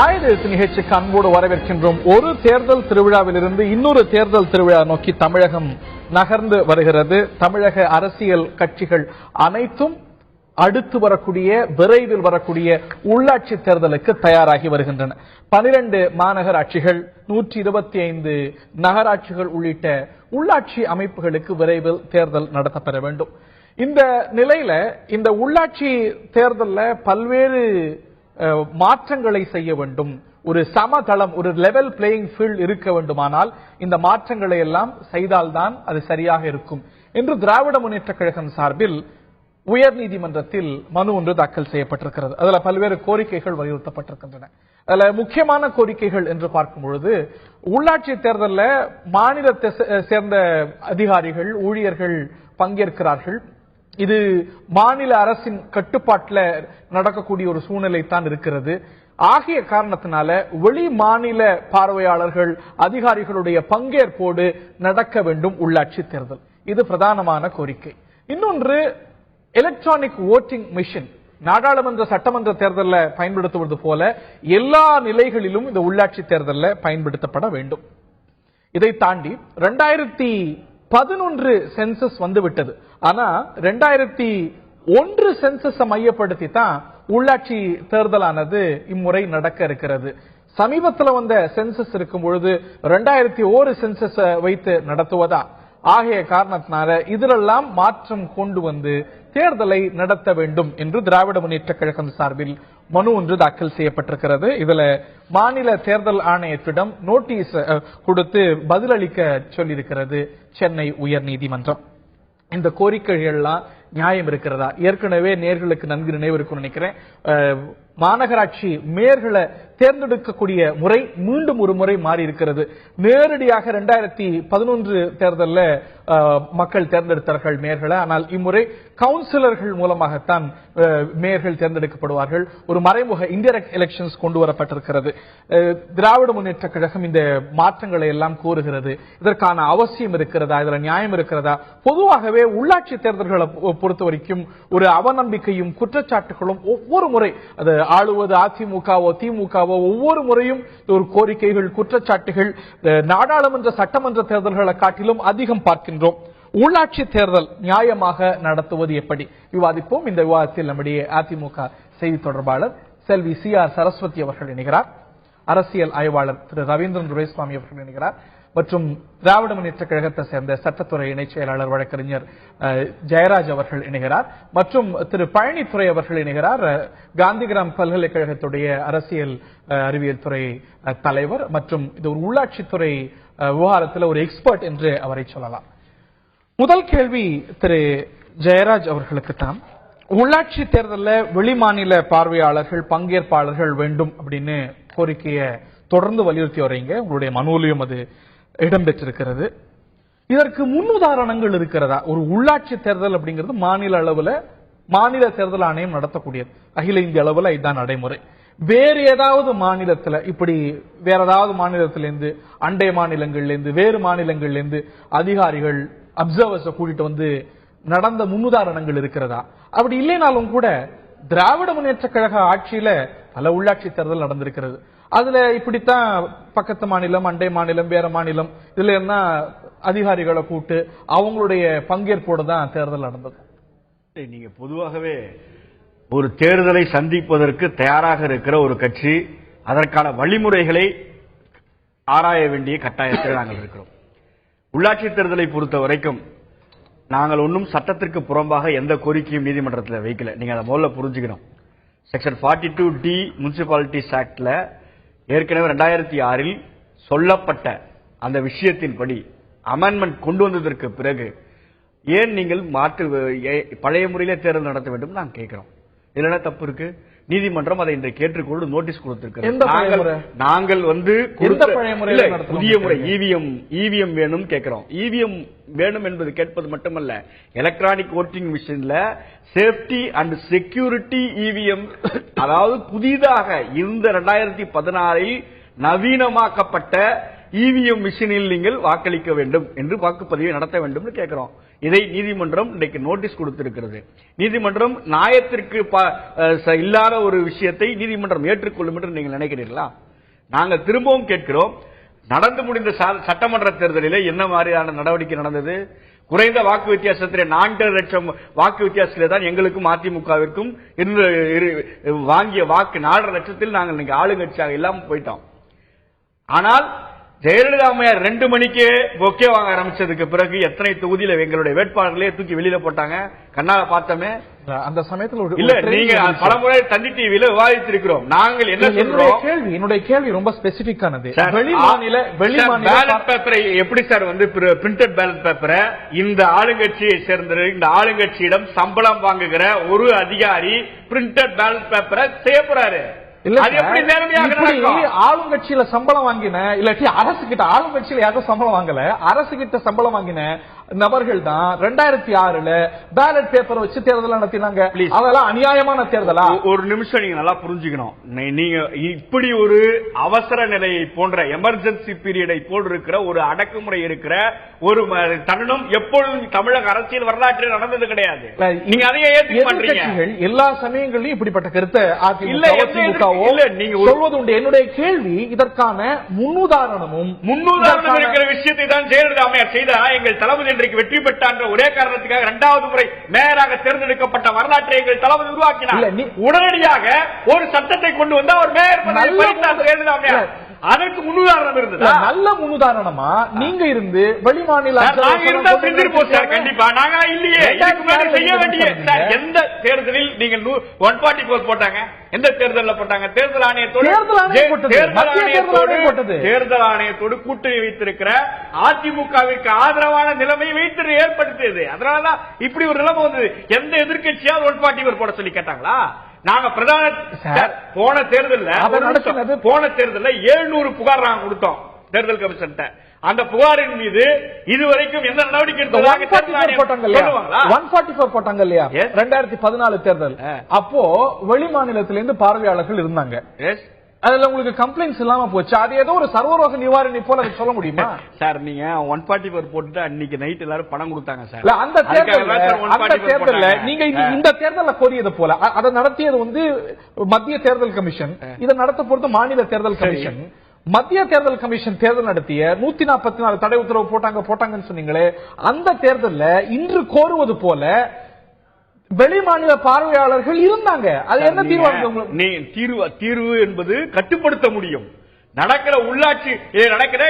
ஆயுத எழுத்து நிகழ்ச்சிக்கு அன்போடு வரவேற்கின்றோம். ஒரு தேர்தல் திருவிழாவிலிருந்து இன்னொரு தேர்தல் திருவிழா நோக்கி தமிழகம் நகர்ந்து வருகிறது. தமிழக அரசியல் கட்சிகள் அனைத்தும் அடுத்து வரக்கூடிய விரைவில் வரக்கூடிய உள்ளாட்சி தேர்தலுக்கு தயாராகி வருகின்றன. 12 மாநகராட்சிகள், 125 நகராட்சிகள் உள்ளிட்ட உள்ளாட்சி அமைப்புகளுக்கு விரைவில் தேர்தல் நடத்தப்பெற வேண்டும். இந்த நிலையில இந்த உள்ளாட்சி தேர்தலில் பல்வேறு மாற்றங்களை செய்ய வேண்டும். ஒரு சமதளம், ஒரு லெவல் பிளேயிங் ஃபீல்ட் இருக்க வேண்டுமானால் இந்த மாற்றங்களை எல்லாம் செய்தால்தான் அது சரியாக இருக்கும் என்று திராவிட முன்னேற்ற கழகம் சார்பில் உயர்நீதிமன்றத்தில் மனு ஒன்று தாக்கல் செய்யப்பட்டிருக்கிறது. அதுல பல்வேறு கோரிக்கைகள் வலியுறுத்தப்பட்டிருக்கின்றன. அதுல முக்கியமான கோரிக்கைகள் என்று பார்க்கும் பொழுது, உள்ளாட்சி தேர்தலில் மாநிலத்தை சேர்ந்த அதிகாரிகள், ஊழியர்கள் பங்கேற்கிறார்கள். இது மாநில அரசின் கட்டுப்பாட்டில் நடக்கக்கூடிய ஒரு சூழ்நிலை தான் இருக்கிறது. ஆகிய காரணத்தினால வெளி மாநில பார்வையாளர்கள், அதிகாரிகளுடைய பங்கேற்போடு நடக்க வேண்டும் உள்ளாட்சி தேர்தல். இது பிரதானமான கோரிக்கை. இன்னொன்று, எலக்ட்ரானிக் ஓட்டிங் மிஷின் நாடாளுமன்ற சட்டமன்ற தேர்தலில் பயன்படுத்துவது போல எல்லா நிலைகளிலும் இந்த உள்ளாட்சி தேர்தலில் பயன்படுத்தப்பட வேண்டும். இதை தாண்டி 2011 சென்சஸ் வந்துவிட்டது. ஆனா 2001 சென்சஸ் மையப்படுத்தி தான் உள்ளாட்சி தேர்தலானது இம்முறை நடக்க இருக்கிறது. சமீபத்தில் வந்த சென்சஸ் இருக்கும் பொழுது 2001 சென்சஸ் வைத்து நடத்துவதா? ஆகிய காரணத்தினால இதிலெல்லாம் மாற்றம் கொண்டு வந்து தேர்தலை நடத்த வேண்டும் என்று திராவிட முன்னேற்ற கழகம் சார்பில் மனு ஒன்று தாக்கல் செய்யப்பட்டிருக்கிறது. இதுல மாநில தேர்தல் ஆணையத்திடம் நோட்டீஸ் கொடுத்து பதிலளிக்க சொல்லியிருக்கிறது சென்னை உயர்நீதிமன்றம். இந்த கோரிக்கைகள்லாம் நியாயம் இருக்கிறதா? ஏற்கனவே நேர்களுக்கு நன்கு நினைவு இருக்கும்னு நினைக்கிறேன். மாநகராட்சி மேயர்களை தேர்ந்தெடுக்கக்கூடிய முறை மீண்டும் ஒரு முறை மாறி இருக்கிறது. நேரடியாக 2011 தேர்தலில் மக்கள் தேர்ந்தெடுத்தார்கள் மேயர்களை. ஆனால் இம்முறை கவுன்சிலர்கள் மூலமாகத்தான் மேயர்கள் தேர்ந்தெடுக்கப்படுவார்கள். ஒரு மறைமுக இன்டைரக்ட் எலெக்ஷன்ஸ் கொண்டு வரப்பட்டிருக்கிறது. திராவிட முன்னேற்ற கழகம் இந்த மாற்றங்களை எல்லாம் கோருகிறது. இதற்கான அவசியம் இருக்கிறதா? இதுல நியாயம் இருக்கிறதா? பொதுவாகவே உள்ளாட்சி தேர்தல்களை பொறுத்த வரைக்கும் ஒரு அவநம்பிக்கையும் குற்றச்சாட்டுகளும் ஒவ்வொரு முறை, அது ஆளுவது அதிமுகவோ திமுகவோ, ஒவ்வொரு முறையும் ஒரு கோரிக்கைகள், குற்றச்சாட்டுகள் நாடாளுமன்ற சட்டமன்ற தேர்தல்களை காட்டிலும் அதிகம் பார்க்கின்றோம். உள்ளாட்சி தேர்தல் நியாயமாக நடத்துவது எப்படி? விவாதிப்போம். இந்த விவாதத்தில் நம்முடைய அதிமுக செய்தி தொடர்பாளர் செல்வி CR சரஸ்வதி அவர்கள் இணைகிறார். அரசியல் ஆய்வாளர் திரு ரவீந்திரன் துரைசுவாமி அவர்கள் இணைகிறார். மற்றும் திராவிட முன்னேற்ற கழகத்தை சேர்ந்த சட்டத்துறை இணைச் செயலாளர் வழக்கறிஞர் ஜெயராஜ் அவர்கள் இணைகிறார். மற்றும் திரு பழனித்துறை அவர்கள் இணைகிறார். காந்திகிராம் பல்கலைக்கழகத்துடைய அரசியல் அறிவியல் துறை தலைவர் மற்றும் இது ஒரு உள்ளாட்சித்துறை விவகாரத்தில் ஒரு எக்ஸ்பர்ட் என்று அவரை சொல்லலாம். முதல் கேள்வி திரு ஜெயராஜ் அவர்களுக்கு தான். உள்ளாட்சி தேர்தலில் வெளிமாநில பார்வையாளர்கள், பங்கேற்பாளர்கள் வேண்டும் அப்படின்னு கோரிக்கையை தொடர்ந்து வலியுறுத்தி வரீங்க. உங்களுடைய மனுவிலும் அது இடம்பெற்றிருக்கிறது. இதற்கு முன்னுதாரணங்கள் இருக்கிறதா? ஒரு உள்ளாட்சி தேர்தல் அப்படிங்கிறது மாநில அளவில் மாநில தேர்தல் ஆணையம் நடத்தக்கூடியது. அகில இந்திய அளவில் இதுதான் நடைமுறை. வேறு ஏதாவது மாநிலத்தில், இப்படி வேற ஏதாவது மாநிலத்திலிருந்து, அண்டை மாநிலங்கள்லேருந்து, வேறு மாநிலங்கள்லேருந்து அதிகாரிகள், அப்சர்வர்ஸை கூட்டிட்டு வந்து நடந்த முன்னுதாரணங்கள் இருக்கிறதா? அப்படி இல்லைனாலும் கூட திராவிட முன்னேற்ற கழக ஆட்சியில பல உள்ளாட்சி தேர்தல் நடந்திருக்கிறது. அதுல இப்படித்தான் பக்கத்து மாநிலம், அண்டை மாநிலம், வேற மாநிலம், இதுல என்ன அதிகாரிகளை கூட்டு அவங்களுடைய பங்கேற்போடு தான் தேர்தல் நடந்தது. நீங்க பொதுவாகவே ஒரு தேர்தலை சந்திப்பதற்கு தயாராக இருக்கிற ஒரு கட்சி அதற்கான வழிமுறைகளை ஆராய வேண்டிய கட்டாயத்தில் நாங்கள் இருக்கிறோம். உள்ளாட்சி தேர்தலை பொறுத்த வரைக்கும் நாங்கள் ஒன்றும் சட்டத்திற்கு புறம்பாக எந்த கோரிக்கையும் நீதிமன்றத்தில் வைக்கல. நீங்க அதை முதல்ல புரிஞ்சுக்கணும். செக்ஷன் 42D முனிசிபாலிட்டிஸ் ஆக்ட்ல ஏற்கனவே 2006 சொல்லப்பட்ட அந்த விஷயத்தின்படி அமெண்ட்மெண்ட் கொண்டு வந்ததற்கு பிறகு ஏன் நீங்கள் பழைய முறையிலே தேர்தல் நடத்த வேண்டும் நான் கேட்கிறோம். இல்லைன்னா தப்பு இருக்கு. நீதிமன்றம் அதை இன்றைக்கு ஏற்றுக்கொண்டு நோட்டீஸ் கொடுத்திருக்கிறது. நாங்கள் புதிய முறை இவிஎம் வேணும் கேட்கிறோம். இவிஎம் வேணும் என்பது கேட்பது மட்டுமல்ல, எலக்ட்ரானிக் ஓட்டிங் மிஷின்ல சேஃப்டி அண்ட் செக்யூரிட்டி இவிஎம், அதாவது புதிதாக இந்த 2016 நவீனமாக்கப்பட்ட இவிஎம் மிஷினில் நீங்கள் வாக்களிக்க வேண்டும் என்று வாக்குப்பதிவை நடத்த வேண்டும் கேட்கிறோம். இதை நீதிமன்றம் இன்றைக்கு நோட்டீஸ் கொடுத்திருக்கிறது. நீதிமன்றம் நியாயத்திற்கு இல்லாத ஒரு விஷயத்தை நீதிமன்றம் ஏற்றுக்கொள்ளும் என்று நீங்கள் நினைக்கிறீர்களா? நாங்கள் திரும்பவும் கேட்கிறோம், நடந்து முடிந்த சட்டமன்ற தேர்தலில் என்ன மாதிரியான நடவடிக்கை நடந்தது? குறைந்த வாக்கு வித்தியாசத்தில் 4 லட்சம் வாக்கு வித்தியாசத்திலே தான் எங்களுக்கும் அதிமுகவிற்கும் வாங்கிய வாக்கு 4.5 லட்சத்தில் நாங்கள் இன்னைக்கு ஆளுங்கட்சியாக இல்லாம போயிட்டோம். ஆனால் ஜெயலலிதா அம்மையார் 2 மணிக்கே பொக்கே வாங்க ஆரம்பிச்சதுக்கு பிறகு எத்தனை தொகுதியில எங்களுடைய வேட்பாளர்களே தூக்கி வெளியில போட்டாங்க, கண்ணால பார்த்தோமே. அந்த சமயத்தில் இல்ல, நீங்க பலமுறை தந்தி டிவியில விவாதித்திருக்கிறோம். நாங்கள் என்ன சொல்றோம், என்னுடைய கேள்வி ரொம்ப ஸ்பெசிபிக்கானது. பேலட் பேப்பரை எப்படி சார் வந்து பிரிண்டட் பேலட் பேப்பரை இந்த ஆளுங்கட்சியை சேர்ந்த இந்த ஆளுங்கட்சியிடம் சம்பளம் வாங்குகிற ஒரு அதிகாரி பிரிண்டட் பேலட் பேப்பரை செய்யப்படுறாரு? ஆளுங்கட்சியில சம்பளம் வாங்கின இல்லாட்டி அரசு கிட்ட, ஆளுங்கட்சியில யாரும் சம்பளம் வாங்கல, அரசு கிட்ட சம்பளம் வாங்கின நபர்கள் தான் 2006 பேலட் பேப்பர் வச்சு தேர்தல் நடத்தினாங்க. அதெல்லாம் அநியாயமான தேர்தலா? ஒரு நிமிஷம் நீங்க நல்லா புரிஞ்சுக்கணும். நீங்க இப்படி ஒரு அவசர நிலையை போன்ற எமர்ஜென்சி பீரியடை போல் இருக்கிற ஒரு அடக்குமுறை இருக்கிற ஒரு தருணம் எப்பொழுதும் தமிழக அரசியல் வரலாற்றில் நடந்தது கிடையாது. நீங்க அதையே ஏற்றுக்க மாட்டீங்க. எல்லா சமயங்களிலும் இப்படிப்பட்ட கருத்தை நீங்க சொல்வது உண்டு. என்னுடைய கேள்வி, இதற்கான முன்னுதாரணமும் இருக்கிற விஷயத்தை தான் ஜெயலலிதா அம்மையார் செய்தாரா? எங்கள் தளபதி இன்றைக்கு வெற்றி பெற்ற ஒரே காரணத்துக்காக 2வது முறை மேயராக தேர்ந்தெடுக்கப்பட்ட வரலாற்றை எங்கள் தளபதி உருவாக்கினார். உடனடியாக ஒரு சட்டத்தை கொண்டு வந்து அவர் மேயர் பதவி பறித்தார் ஜெயலலிதா அம்மையார். அதற்கு முன்னுதாரணம் இருந்தது. நல்ல முன்னுதாரணமா நீங்க இருந்து வெளிமாநில கண்டிப்பா நாங்க இல்லையே. செய்ய வேண்டிய எந்த தேர்தலில் நீங்கள் 144 போட்டாங்க? எந்த தேர்தலில் போட்டாங்க? தேர்தல் ஆணையத்தோடு கூட்டணி வைத்திருக்கிற அதிமுகவிற்கு ஆதரவான நிலைமை வைத்து ஏற்படுத்தியது. அதனாலதான் இப்படி ஒரு நிலைமை வந்தது. எந்த எதிர்கட்சியாவது 144 போட சொல்லி கேட்டாங்களா? நாங்க பிரதான போன தேர்தலில் 700 புகார் நாங்க கொடுத்தோம் தேர்தல் கமிஷன். அந்த புகாரின் மீது இதுவரைக்கும் எந்த நடவடிக்கை எடுத்ததாக 144 போட்டாங்க இல்லையா? 2014 தேர்தல் அப்போ வெளிமாநிலத்திலிருந்து பார்வையாளர்கள் இருந்தாங்க. அதுல உங்களுக்கு கம்ப்ளைண்ட்ஸ் இல்லாம போச்சு. அது ஏதோ ஒரு சர்வரோக நிவாரணி போல சொல்ல முடியுமா சார்? நீங்க 144 போட்டு அன்னைக்கு நைட் எல்லாரும் பணம் கொடுத்தாங்க சார். அந்த தேர்தல்ல நீங்க இந்த தேர்தல்ல கோரியது போல அதை நடத்தியது வந்து மத்திய தேர்தல் கமிஷன், இதை நடத்த பொறுத்து மாநில தேர்தல் கமிஷன். மத்திய தேர்தல் கமிஷன் தேர்தல் நடத்திய 144 தடை உத்தரவு போட்டாங்கன்னு சொன்னீங்களே, அந்த தேர்தல்ல இன்று கோருவது போல வெளிமாநில பார்வையாளர்கள் இருந்தாங்க. அது என்ன தீர்வு என்பது கட்டுப்படுத்த முடியும். நடக்கிற உள்ளாட்சி நடக்கிற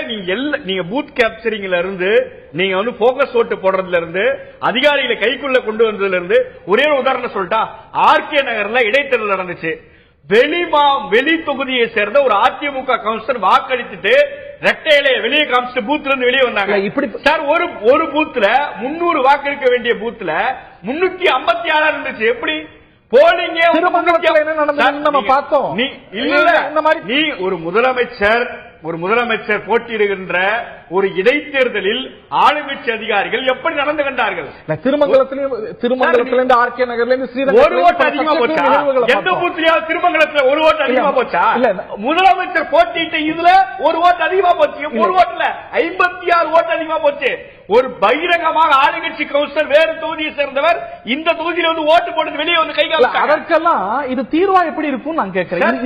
நீங்க பூத் கேப்சரிங்ல இருந்து நீங்க வந்து போக்கஸ் ஓட்டு போடுறதுல இருந்து அதிகாரிகளை கைக்குள்ள கொண்டு வந்ததுல இருந்து ஒரே ஒரு உதாரணம் சொல்லிட்டா, ஆர்கே நகர்ல இடைத்தேர்தல் நடந்துச்சு. வெளி தொகுதியை சேர்ந்த ஒரு அதிமுக கவுன்சிலர் வாக்களித்துட்டு ரெட்டையில வெளியே காமிச்சிட்டு பூத்ல இருந்து வெளியே வந்தாங்க. இப்படி சார் ஒரு பூத்ல 300 வாக்களிக்க வேண்டிய பூத்ல 356 இருந்துச்சு. எப்படி போலிங்க? நம்ம பார்த்தோம். நீ ஒரு முதலமைச்சர் போட்டியிடுகின்ற ஒரு இடைத்தேர்தலில் ஆளுங்கட்சி அதிகாரிகள் எப்படி நடந்து கொண்டார்கள்? திருமங்கலத்திலிருந்து ஆர்கே நகர்ல இருந்து ஸ்ரீரங்கம் ஒரு ஓட்டு அதிகமா போச்சா? எந்த பூத்லயாவது திருமங்கலத்தில் ஒரு ஓட்டு அதிகமா போச்சா? முதலமைச்சர் போட்டியிட்ட இதுல ஒரு ஓட்டு அதிகமா போச்சு. ஒரு ஓட்டுல 56 ஓட்டு அதிகமா போச்சு. ஒரு பகிரங்கமாக ஆளுங்கட்சி கவுன்சிலர் வேறு தொகுதியை சேர்ந்தவர் இந்த தொகுதியில வந்து ஓட்டு போட்டு வெளியே வந்து கைகால. அதற்கெல்லாம் இது தீர்வா எப்படி இருக்கும் நான் கேட்கிறேன்.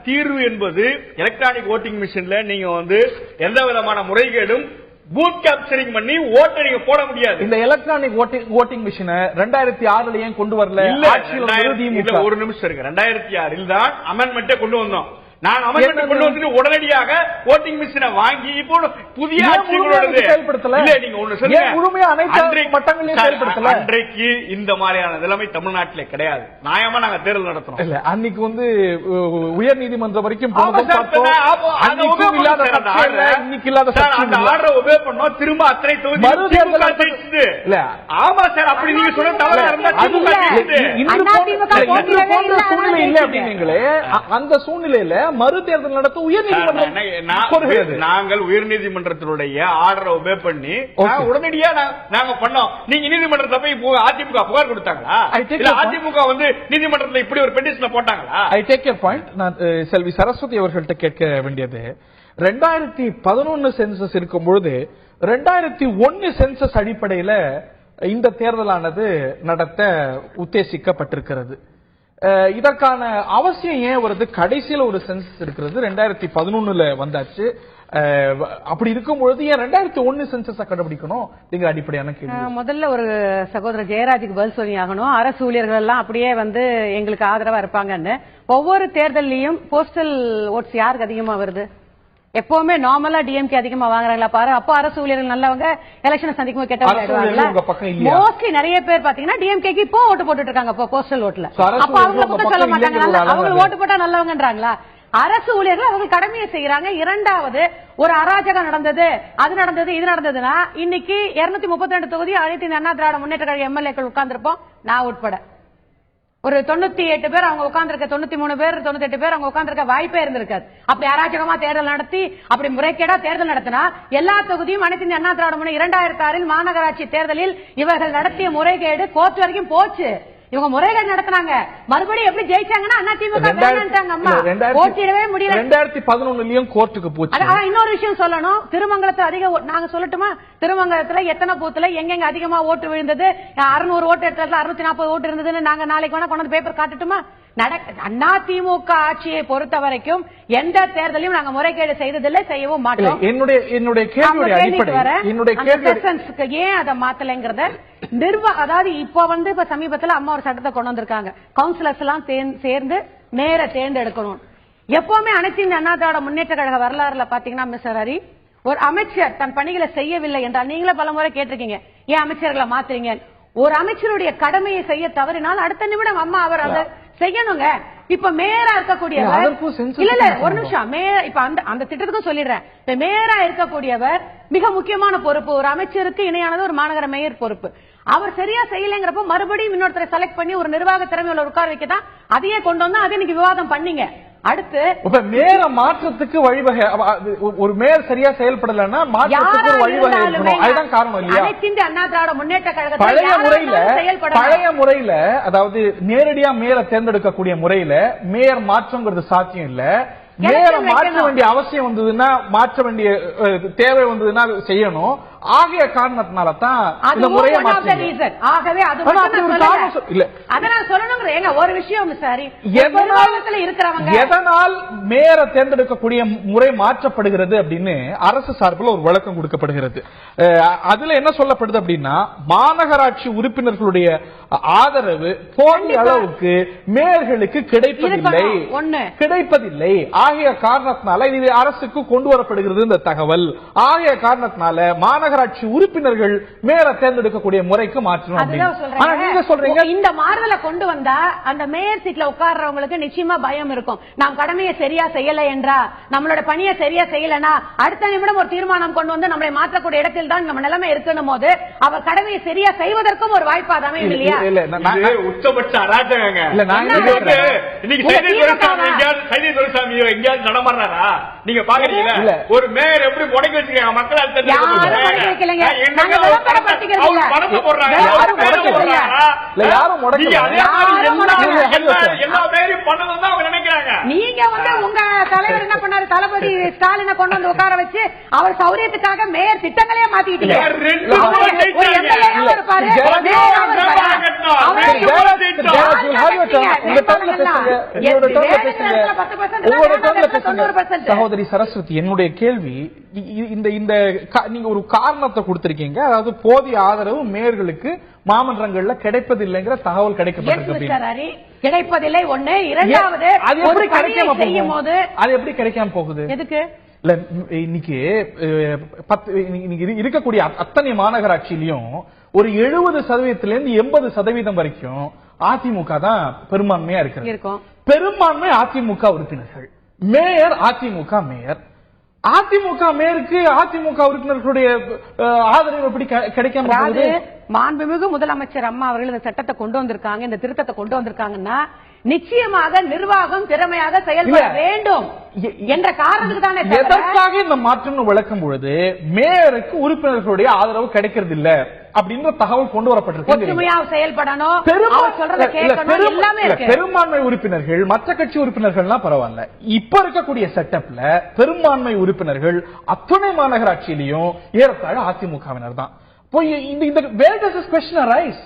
தீர்வு என்பது எலக்ட்ரானிக் ஓட்டிங் மிஷின்ல நீங்க வந்து எந்த விதமான முறைகேடும் பூத் கேப்சரிங் பண்ணி ஓட்டை நீங்க போட முடியாது. இந்த எலக்ட்ரானிக் ஓட்டிங் மிஷினை 2006 ஏன் கொண்டு வரல? ஒரு நிமிஷம் இருக்கு. 2006 தான் அமெண்ட்மெண்ட் கொண்டு வந்தோம். நான் அமெண்ட்மெண்ட் கொண்டு வந்து உடனடியாக ஓட்டிங் மிஷினை வாங்கி இப்போ புதிய அன்றைக்கு இந்த மாதிரியான நிலைமை தமிழ்நாட்டிலே கிடையாது. நியாயமா நாங்க தேர்தல் நடத்துறோம். இல்ல அன்னைக்கு வந்து உயர் நீதிமன்றம் வரைக்கும் திரும்ப அத்தனை தொகுதி. ஆமா சார், அப்படி நீங்க சொல்ல சூழ்நிலை இல்லை அப்படின்னீங்களே. அந்த சூழ்நிலையில மறு தேர்தல் நடத்த உயர்நீதிமன்றம் நாங்கள் உயர்நீதிமன்றத்தினுடைய ஆர்டரை ஒபே பண்ணி உடனடியா நாங்க பண்ணோம். நீங்க நீதிமன்றத்தை போய் அதிமுக புகார் கொடுத்தாங்களா? அதிமுக வந்து நீதிமன்றத்தில் இப்படி ஒரு பெட்டிஷன் போட்டாங்களா? I take your point. நான் செல்வி சரஸ்வதி அவர்கள்ட்ட கேட்க வேண்டியது, 2011 சென்சஸ் இருக்கும் பொழுது 2001 சென்சஸ் அடிப்படையில இந்த தேர்தலானது நடத்த உத்தேசிக்கப்பட்டிருக்கிறது. இதற்கான அவசியம் ஏன் வருது? கடைசியில ஒரு சென்சஸ் இருக்கிறது, 2011 வந்தாச்சு. அப்படி இருக்கும் பொழுது ஏன் 2001 சென்சஸ் கண்டுபிடிக்கணும் அப்படிங்கிற அடிப்படையான கேள்வி. முதல்ல ஒரு சகோதரர் ஜெயராஜுக்கு பதில் சொல்லி ஆகணும். அரசு ஊழியர்கள் எல்லாம் அப்படியே எங்களுக்கு ஆதரவா இருப்பாங்கன்னு. ஒவ்வொரு தேர்தலையும் போஸ்டல் ஓட்ஸ் யாருக்கு அதிகமா வருது? எப்பவுமே நார்மலா டிஎம்கே அதிகமா வாங்குறாங்களா பாரு. அப்ப அரசு ஊழியர்கள் நல்லவங்க எலெக்ஷன் சந்திக்கும் போது கெட்டவங்க. மோஸ்ட்லி நிறைய பேர் பாத்தீங்கன்னா டிஎம்கேக்கு இப்போ ஓட்டு போட்டுட்டு இருக்காங்க போஸ்டல் ஓட்டுல. அப்ப அவங்கள பக்கம் சொல்ல மாட்டாங்க அவங்க ஓட்டு போட்டா நல்லவங்கன்றாங்களா? அரசு ஊழியர்கள் அவங்க கடமையை செய்யறாங்க. இரண்டாவது, ஒரு அராஜகம் நடந்தது, அது நடந்தது, இது நடந்ததுன்னா இன்னைக்கு 232 தொகுதி அனைத்து அண்ணா திராவிட முன்னேற்ற கழக எம்எல்ஏக்கள் உட்கார்ந்திருப்போம், நான் உட்பட. ஒரு 98 பேர் அவங்க உட்கார்ந்திருக்க, 93 பேர் 98 பேர் அவங்க உட்கார்ந்திருக்க வாய்ப்பே இருந்திருக்காது. அப்படி அராஜகமா தேர்தல் நடத்தி அப்படி முறைகேடா தேர்தல் நடத்தினா எல்லா தொகுதியும் அனைத்து அண்ணா திராவிட முன்னேற்ற 2006 மாநகராட்சி தேர்தலில் இவர்கள் நடத்திய முறைகேடு கோர்ட் வரைக்கும் போச்சு. இவங்க முறைகேடு நடத்தினாங்க, மறுபடியும் எப்படி ஜெயிச்சாங்கன்னா அண்ணா திமுக அம்மா போட்டியிடவே முடியல. 2011 கோர்ட்டுக்கு போச்சு. இன்னொரு விஷயம் சொல்லணும், திருமங்கலத்துல அதிக நாங்க சொல்லட்டுமா? திருமங்கலத்துல எத்தனை பூத்துல எங்கெங்க அதிகமா ஓட்டு விழுந்தது, 600 ஓட்டு இடத்துல 640 ஓட்டு இருந்ததுன்னு நாங்க நாளைக்கு வேணா கொண்டு பேப்பர் காட்டுட்டுமா? அண்ணா திமுக ஆட்சியை பொறுத்த வரைக்கும் எந்த தேர்தலையும் நாங்க முறைகேடு செய்ததில்லை, செய்யவும் மாட்டோம். என்னுடைய கேள்வியுடைய அடிப்படை ஏன் அதை மாத்தலைங்கிறத அதாவது இப்ப சமீபத்தில் அம்மா ஒரு சட்டத்தை கொண்டு வந்திருக்காங்க, கவுன்சிலர்ஸ் எல்லாம் சேர்ந்து நேர தேர்ந்தெடுக்கணும். எப்பவுமே அனைத்து இந்த அண்ணா திராவிட முன்னேற்ற கழக வரலாறுல பாத்தீங்கன்னா மிஸ்டர் ஹரி, ஒரு அமைச்சர் தன் பணிகளை செய்யவில்லை என்றால், நீங்களே பல முறை கேட்டிருக்கீங்க ஏன் அமைச்சர்களை மாத்துறீங்க, ஒரு அமைச்சருடைய கடமையை செய்ய தவறினால் அடுத்த நிமிடம் அம்மா அவர் அதை செய்யணுங்க. இப்ப மேயரா இருக்கக்கூடியவர் இல்ல ஒரு நிமிஷம், இப்ப அந்த திட்டத்துக்கும் சொல்லிடுறேன். இப்ப மேயரா இருக்கக்கூடியவர் மிக முக்கியமான பொறுப்பு, ஒரு அமைச்சருக்கு இணையானது ஒரு மாநகர மேயர் பொறுப்பு. அவர் சரியா செய்யலைங்கிறப்ப மறுபடியும் இன்னொருத்தரை செலக்ட் பண்ணி ஒரு நிர்வாக திறமையுள்ள உட்கார வைக்கதான் அதையே கொண்டு வந்தா அதை இன்னைக்கு விவாதம் பண்ணீங்க. அடுத்து மேயர மாற்றத்துக்கு வழிவகை, ஒரு மேயர் சரியா செயல்படலன்னா மாற்றத்துக்கு ஒரு வழிவகை இருக்கணும். அதுதான் காரணம் இல்லையா? அண்ணா திராவிட முன்னேற்ற கழகம் பழைய முறையில, அதாவது நேரடியா மேயரை தேர்ந்தெடுக்கக்கூடிய முறையில மேயர் மாற்றம்ங்கிறது சாத்தியம் இல்ல. மேயரை மாற்ற வேண்டிய அவசியம் வந்ததுன்னா, மாற்ற வேண்டிய தேவை வந்ததுன்னா செய்யணும். ஆகிய காரணத்தினால தான் இந்த முறையை ஆகவே அது ஒரு விஷயம் எதனால் மேயரை தேர்ந்தெடுக்கக்கூடிய முறை மாற்றப்படுகிறது அப்படின்னு அரசு சார்பில் ஒரு விளக்கம் கொடுக்கப்படுகிறது. அதுல என்ன சொல்லப்படுது அப்படின்னா, மாநகராட்சி உறுப்பினர்களுடைய ஆதரவு போதிய அளவுக்கு மேயர்களுக்கு கிடைப்பதில்லை. ஆகிய காரணத்தினால இது அரசுக்கு கொண்டு வரப்படுகிறது இந்த தகவல். ஆகிய காரணத்தினால மாநகராட்சி உறுப்பினர்கள் மேயரை தேர்ந்தெடுக்கக்கூடிய முறைக்கு மாற்றணும். நீங்க சொல்றீங்க இந்த மாறுதலை கொண்டு வந்தா அந்த மேயர் சீட்ல உட்கார்றவங்களுக்கு நிச்சயமா பயம் இருக்கும். நாம் கடமையை சரியா செய்யல என்றா, நம்மளோட பணியை சரியா செய்யலனா அடுத்த நிமிடம் ஒரு தீர்மானம் கொண்டு வந்து நம்மளை மாற்றக்கூடிய இடத்தில் தான் நம்ம நிலைமை இருக்கணும் போது அவர் கடமையை சரியா செய்வதற்கும் ஒரு வாய்ப்பு அதாமே இல்லையா? உச்சபட்ச அராஜகங்க. எங்கேயாவது நடமாடுறாரா நீங்க பாக்குறீங்களா? ஒரு மேயர் எப்படி முடக்கி வச்சிருக்காங்க மக்களால் நீங்க உங்க தலைவர் என்ன பண்ணாரு, தளபதி ஸ்டாலினை கொண்டு வந்து உட்கார வச்சு அவர் சௌரியத்துக்காக மேயர் திட்டங்களே மாத்திக்கிட்டீங்க. சகோதரி சரஸ்வதி, என்னுடைய கேள்வி, நீங்க ஒரு காரணத்தை கொடுத்திருக்கீங்க, அதாவது போதிய ஆதரவு மேயர்களுக்கு மாமன்றங்கள்ல கிடைப்பதில்லைங்கிற தகவல் கிடைப்பதில்லை. ஒண்ணு. இரண்டாவது, அது எப்படி கிடைக்காம போகுது? எதுக்கு இல்ல, இன்னைக்கு இருக்கக்கூடிய அத்தனை மாநகராட்சியிலையும் ஒரு 70% 80% வரைக்கும் அதிமுக தான் பெரும்பான்மையா இருக்கு. பெரும்பான்மை அதிமுக உறுப்பினர்கள், மேயர் அதிமுக மேயர். அதிமுக மேயருக்கு அதிமுக உறுப்பினர்களுடைய ஆதரவு எப்படி கிடைக்காம போகுது? மாண்புமிகு முதலமைச்சர் அம்மா அவர்கள் இந்த சட்டத்தை கொண்டு வந்திருக்காங்க, இந்த திருத்தத்தை கொண்டு வந்திருக்காங்கன்னா நிச்சயமாக நிர்வாகம் திறமையாக செயல்பட வேண்டும் என்ற காரணத்துக்கு தானே. எதற்காக இந்த மாற்றம் விளக்கும் பொழுது மேயருக்கு உறுப்பினர்களுடைய ஆதரவு கிடைக்கிறது இல்ல அப்படின்ற தகவல் கொண்டு வரப்பட்டிருக்கு. ஒற்றுமையாக செயல்படணும், அவர் சொல்றதை கேட்கணும், எல்லாமே இருக்கு. பெரும்பான்மை உறுப்பினர்கள் மற்ற கட்சி உறுப்பினர்கள்லாம் பரவாயில்ல, இப்ப இருக்கக்கூடிய செட்டப்ல பெரும்பான்மை உறுப்பினர்கள் அத்துணை மாநகராட்சியிலையும் ஏறத்தாழ அதிமுகவினர் தான். இந்த where does this question arise?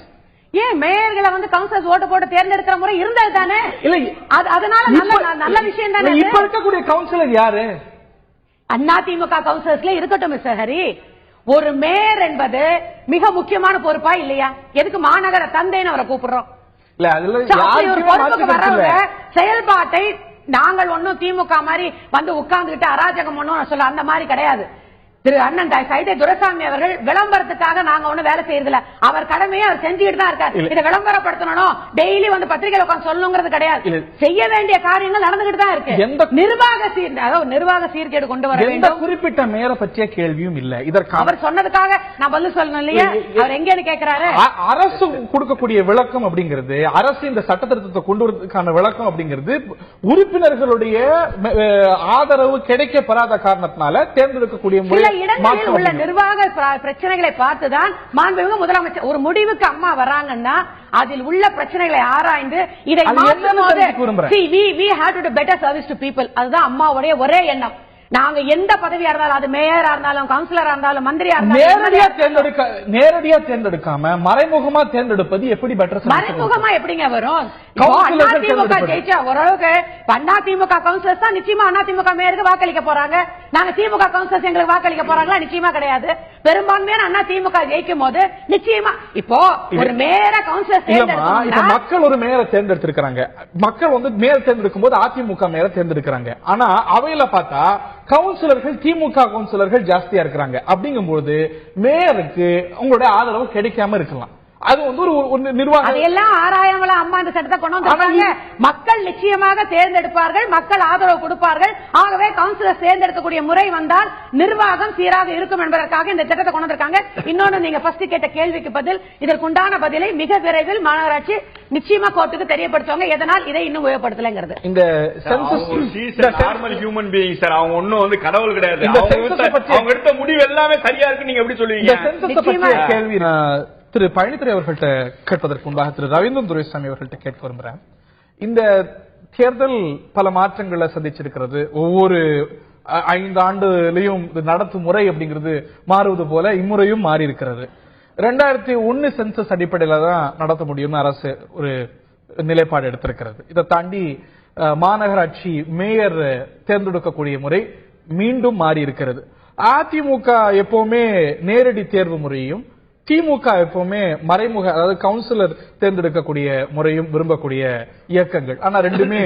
ஏன் மேயர்களை வந்து கவுன்சிலர்ஸ் ஓட்டு போட்டு தேர்ந்தெடுக்கிற முறை இருந்தது தானே. இல்ல அதனால நல்ல விஷயம் தானே. இப்ப இருக்கக்கூடிய கவுன்சிலர் யாரு? அதிமுக கவுன்சிலர்ஸ்ல இருக்கட்டும் மிஸ்டர் ஹரி. ஒரு மேயர் என்பது மிக முக்கியமான பொறுப்பா இல்லையா? எதுக்கு மாநகர தந்தைன்னு அவரை கூப்பிடுறோம்? செயல்பாட்டை நாங்கள் ஒன்னும் திமுக மாதிரி வந்து உட்கார்ந்துகிட்டு அராஜகம் ஒன்னும் சொல்ல அந்த மாதிரி கிடையாது. திரு அண்ணன் சைதை துரைசாமி அவர்கள் விளம்பரத்துக்காக நாங்க ஒண்ணு வேலை செய்யறதில்ல. அவர் கடமையை அவர் செஞ்சுக்கிட்டு தான் இருக்காரு. இதை விளம்பரப்படுத்தணும், டெய்லி வந்து பத்திரிகையில உட்கார்ந்து சொல்லணுங்கிறது கிடையாது. செய்ய வேண்டிய காரியங்கள் நடந்துகிட்டு தான் இருக்கு. நிர்வாக சீர்கேடு கொண்டு வர வேண்டும். குறிப்பிட்ட மேயரை பற்றிய கேள்வியும் இல்ல. இதற்கு அவர் சொன்னதுக்காக நான் பதில் சொல்லணும் இல்லையா? அவர் எங்கன்னு கேட்கிறாரு. அரசு கொடுக்கக்கூடிய விளக்கம் அப்படிங்கிறது, அரசு இந்த சட்ட திருத்தத்தை கொண்டு வரதுக்கான விளக்கம் அப்படிங்கிறது உறுப்பினர்களுடைய ஆதரவு கிடைக்கப்பெறாத காரணத்தினால தேர்ந்தெடுக்கக்கூடிய முறை இடங்களில் உள்ள நிர்வாக பிரச்சனைகளை பார்த்துதான் மாண்புமிகு முதலமைச்சர் ஒரு முடிவுக்கு அம்மா வராங்கன்னா அதில் உள்ள பிரச்சனைகளை ஆராய்ந்து இதை பெட்டர் சர்வீஸ் டு பீப்புள். அதுதான் அம்மாவுடைய ஒரே எண்ணம். நாங்க எந்த பதவியா இருந்தாலும், அது மேயரா இருந்தாலும், கவுன்சிலரா இருந்தாலும், மந்திரியா இருந்தாலும், நேரடியா தேர்ந்தெடுக்காம மறைமுகமா தேர்ந்தெடுப்பது எப்படி பெட்டர்? மறைமுகமா எப்படிங்க வரும்? அதிமுக ஜெயிச்சா ஓரளவுக்கு அதிமுக கவுன்சிலர்ஸ் தான் நிச்சயமா அதிமுக மேயருக்கு வாக்களிக்க போறாங்க. நாங்க திமுக கவுன்சிலர்ஸ் எங்களுக்கு வாக்களிக்க போறாங்களா? நிச்சயமா கிடையாது. பெரும்பான்மையான அதிமுக ஜெயிக்கும் போது நிச்சயமா இப்போ ஒரு மேயர கவுன்சிலர் மக்கள் ஒரு மேயரை தேர்ந்தெடுத்திருக்காங்க. மக்கள் வந்து மேயர் தேர்ந்தெடுக்கும் போது அதிமுக மேயரை தேர்ந்தெடுக்கிறாங்க. ஆனா அவையில பார்த்தா கவுன்சிலர்கள் திமுக கவுன்சிலர்கள் ஜாஸ்தியா இருக்கிறாங்க. அப்படிங்கும்போது மேயருக்கு உங்களுடைய ஆதரவு கிடைக்காம இருக்கலாம். அது வந்து ஒரு நிர்வாகம் அதையெல்லாம் ஆராயாமல அம்மா இந்த சட்டத்தை கொண்டு வந்தாங்க. மக்கள் நிச்சயமாக தேர்ந்தெடுப்பார்கள், மக்கள் ஆதரவு கொடுப்பார்கள். ஆகவே கவுன்சிலர் தேர்ந்தெடுக்கக்கூடிய முறை வந்தால் நிர்வாகம் சீராக இருக்கும் என்பதற்காக இந்த சட்டத்தை கொண்டு வந்திருக்காங்க. இன்னொன்னு, நீங்க ஃபர்ஸ்ட் கேட்ட கேள்விக்கு பதில், இதற்குண்டான பதிலை மிக விரைவில் மாநகராட்சி நிச்சயமா கோர்ட்டுக்கு தெரியப்படுத்துவாங்க. எதனால் இதை இன்னும் உபயோகப்படுத்தலைங்கிறது. இந்த நார்மல் ஹியூமன் பீயிங் சார், அவங்க ஒன்னும் வந்து கடவுள் கிடையாது. அவங்க எடுத்த முடிவு எல்லாமே சரியா இருக்கு. நீங்க எப்படி சொல்லுவீங்க? கேள்வி திரு பழனித்துறை அவர்கள்ட்ட கேட்பதற்கு முன்பாக திரு ரவீந்திரன் துரைசாமி அவர்கள்ட்ட கேட்க விரும்புறேன். இந்த தேர்தல் பல மாற்றங்களை சந்திச்சிருக்கிறது. ஒவ்வொரு 5 ஆண்டுலயும் நடத்தும் முறை அப்படிங்கிறது மாறுவது போல இம்முறையும் மாறி இருக்கிறது. 2001 சென்சஸ் அடிப்படையில தான் நடத்த முடியும்னு அரசு ஒரு நிலைப்பாடு எடுத்திருக்கிறது. இதை தாண்டி மாநகராட்சி மேயர் தேர்ந்தெடுக்கக்கூடிய முறை மீண்டும் மாறி இருக்கிறது. அதிமுக எப்பவுமே நேரடி தேர்வு முறையும், திமுக எப்பவுமே மறைமுக, அதாவது கவுன்சிலர் தேர்ந்தெடுக்கக்கூடிய முறையும் விரும்பக்கூடிய இயக்கங்கள். ஆனா ரெண்டுமே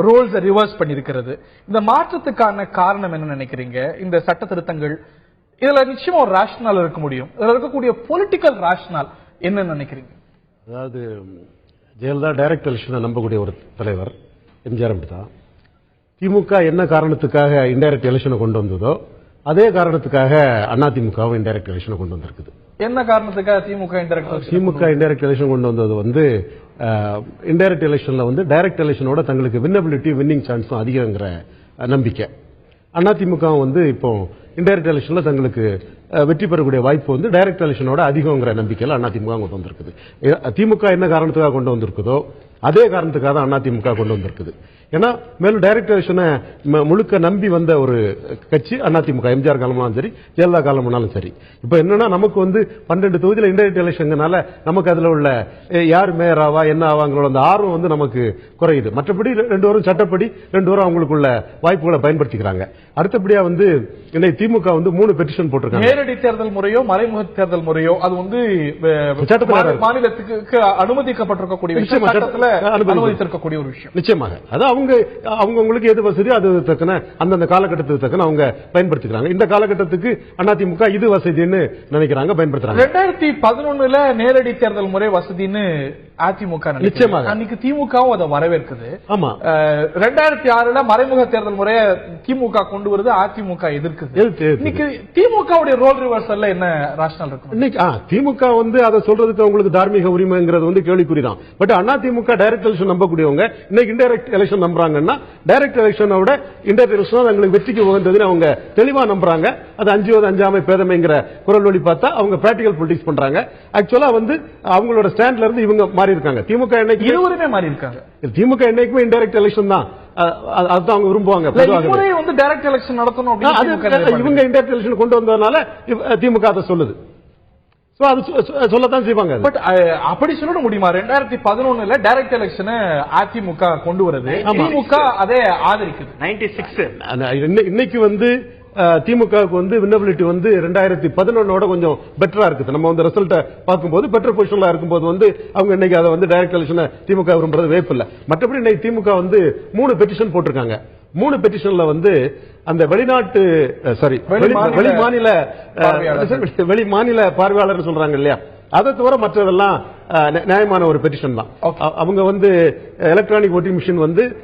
ரோல்ஸ் ரிவர்ஸ் பண்ணிருக்கிறது. இந்த மாற்றத்துக்கான காரணம் என்ன நினைக்கிறீங்க? இந்த சட்ட திருத்தங்கள் இதுல நிச்சயமா ஒரு ரேஷனல் இருக்க முடியும். இதுல இருக்கக்கூடிய பொலிட்டிக்கல் ரேஷனல் என்ன நினைக்கிறீங்க? அதாவது ஜெயலலிதா டைரக்ட் எலெக்ஷனை நம்பக்கூடிய ஒரு தலைவர் எம்ஜிஆர் தான். திமுக என்ன காரணத்துக்காக இன்டைரக்ட் எலெக்ஷனை கொண்டு வந்ததோ அதே காரணத்துக்காக அதிமுகவும் இன்டைரக்ட் எலெக்ஷனை கொண்டு வந்திருக்குது. என்ன காரணத்துக்காக திமுக இன்டைரக்ட் எலெக்ஷன் கொண்டு வந்தது வந்து இன்டைரக்ட் எலெக்ஷன்ல வந்து டைரக்ட் எலெக்ஷனோட தங்களுக்கு வின்னபிலிட்டி, வின்னிங் சான்ஸும் அதிகங்கிற நம்பிக்கை. அதிமுக வந்து இப்போ இன்டைரக்ட் எலெக்ஷன்ல தங்களுக்கு வெற்றி பெறக்கூடிய வாய்ப்பு வந்து டைரக்ட் எலெக்ஷனோட அதிகங்கிற நம்பிக்கையில அதிமுக கொண்டு வந்திருக்குது. திமுக என்ன காரணத்துக்காக கொண்டு வந்திருக்குதோ அதே காரணத்துக்காக தான் அதிமுக கொண்டு வந்திருக்குது. ஏன்னா மேலும் டைரக்ட் எலெக்ஷனை முழுக்க நம்பி வந்த ஒரு கட்சி அதிமுக. எம்ஜிஆர் காலமானாலும் சரி, ஜெயலலிதா காலமானாலும் சரி. இப்ப என்னன்னா நமக்கு வந்து 12 தொகுதியில் இன்டைரக்ட் எலெக்ஷன்னால நமக்கு அதுல உள்ள யார் மேயர் ஆவா என்ன ஆவாங்களோட அந்த ஆர்வம் வந்து நமக்கு குறையுது. மற்றபடி ரெண்டு பேரும் சட்டப்படி அவங்களுக்குள்ள வாய்ப்புகளை பயன்படுத்திக்கிறாங்க. அடுத்தபடியா வந்து இன்னைக்கு திமுக வந்து 3 பெட்டிஷன் போட்டிருக்காங்க. நேரடி தேர்தல் முறையோ மறைமுக தேர்தல் முறையோ அது வந்து மாநிலத்துக்கு அனுமதிக்கப்பட்டிருக்கக்கூடிய விஷயம், சட்டத்தில் அனுமதித்திருக்கக்கூடிய ஒரு விஷயம். நிச்சயமாக அது அவங்களுக்கு எது வசதியோ அது தக்கன அந்தந்த காலகட்டத்துக்கு தக்கன அவங்க பயன்படுத்திக்கிறாங்க. இந்த காலகட்டத்துக்கு அதிமுக இது வசதின்னு நினைக்கிறாங்க, பயன்படுத்துறாங்க. 2011 நேரடி தேர்தல் முறை வசதின்னு அதிமுக நிச்சயமாக. அன்னைக்கு திமுகவும் அதை வரவேற்குது. ஆமா. 2006 மறைமுக தேர்தல் முறையை திமுக கொண்டு வருது, அதிமுக எதிர்க்குது. இன்னைக்கு திமுகவுடைய ரோல் ரிவர்சல்ல என்ன ராஷனல் இருக்கும்? இன்னைக்கு திமுக அதை சொல்றதுக்கு அவங்களுக்கு தார்மீக உரிமைங்கிறது கேள்விக்குறிதான். பட் அதிமுக டைரக்ட் எலெக்ஷன் நம்பக்கூடியவங்க இன்னைக்கு இன்டைரக்ட் எலெக்ஷன் நம்புறாங்கன்னா டைரக்ட் எலெக்ஷனை விட இன்டைரக்ட் எலெக்ஷன் எங்களுக்கு வெற்றிக்கு உகந்ததுன்னு அவங்க தெளிவா நம்புறாங்க. அது அஞ்சுவது அஞ்சாமை பேதமைங்கிற குரல் வழி பார்த்தா அவங்க பிராக்டிகல் பொலிட்டிக்ஸ் பண்றாங்க. ஆக்சுவலா அவங்களோட ஸ்டாண்ட்ல இருந்து இவங்க மாறி இருக்காங்க. திமுக என்னைக்கு இருவருமே மாறி இருக்காங்க. திமுக என்னைக்குமே இன்டைரக்ட் எலெக்ஷன் தான், அதுதான் அவங்க விரும்புவாங்க. டைரக்ட் எலெக்ஷன் நடத்தணும் இவங்க இன்டைரக்ட் எலெக்ஷன் கொண்டு வந்ததுனால திமுக அதை சொல்லுது. சொல்லத்தான் செய்வாங்க. பட் அப்படி சொல்ல முடியுமா? 2011 டைரக்ட் எலெக்ஷன் அதிமுக கொண்டு வருது, திமுக அதை ஆதரிக்குது. 96 இன்னைக்கு திமுகவுக்கு வின்னபிலிட்டி 2011 கொஞ்சம் பெட்டரா இருக்குது. நம்ம ரிசல்ட் பார்க்கும்போது பெட்டர் பொசிஷன்ல இருக்கும்போது அவங்க இன்னைக்கு அதை டைரக்ட் எலெக்ஷன் திமுக விரும்புறது வாய்ப்பு இல்ல. மற்றபடி இன்னைக்கு திமுக 3 பெட்டிஷன் போட்டிருக்காங்க. 3 பெட்டிஷன்ல அந்த வெளிநாட்டு வெளி மாநில பார்வையாளர் சொல்றாங்க இல்லையா, அதை தவிர மற்றதெல்லாம் நியாயமான ஒரு பெட்டிஷன் தான். அவங்க எலக்ட்ரானிக் ஓட்டிங் மிஷின்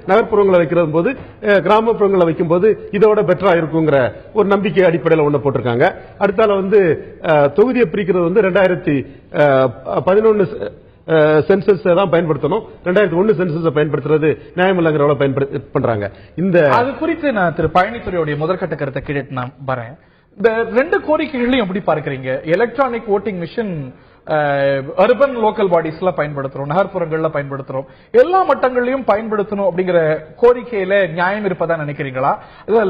நகர்ப்புறங்களை வைக்கிறது போது கிராமப்புறங்களை வைக்கும் போது இதோட பெட்டரா இருக்குங்கிற ஒரு நம்பிக்கை அடிப்படையில் ஒண்ணு போட்டிருக்காங்க. அடுத்தால தொகுதியை பிரிக்கிறது 2011 சென்சஸ் தான் பயன்படுத்தணும், 2001 சென்சஸ் பயன்படுத்துறது நியாயமில்லைங்கிற பண்றாங்க. இந்த அது குறித்து நான் திரு பழனித்துறையுடைய முதற்கட்ட கருத்தை கேட்டு நான் வரேன். இந்த 2 கோரிக்கைகளையும் எப்படி பார்க்கிறீங்க? Electronic voting machine urban local பாடிஸ்ல பயன்படுத்துறோம், நகர்ப்புறங்கள்ல பயன்படுத்துறோம், எல்லா மட்டங்களிலும் பயன்படுத்தணும் அப்படிங்கிற கோரிக்கையில நியாயம் இருப்பதா நினைக்கிறீங்களா?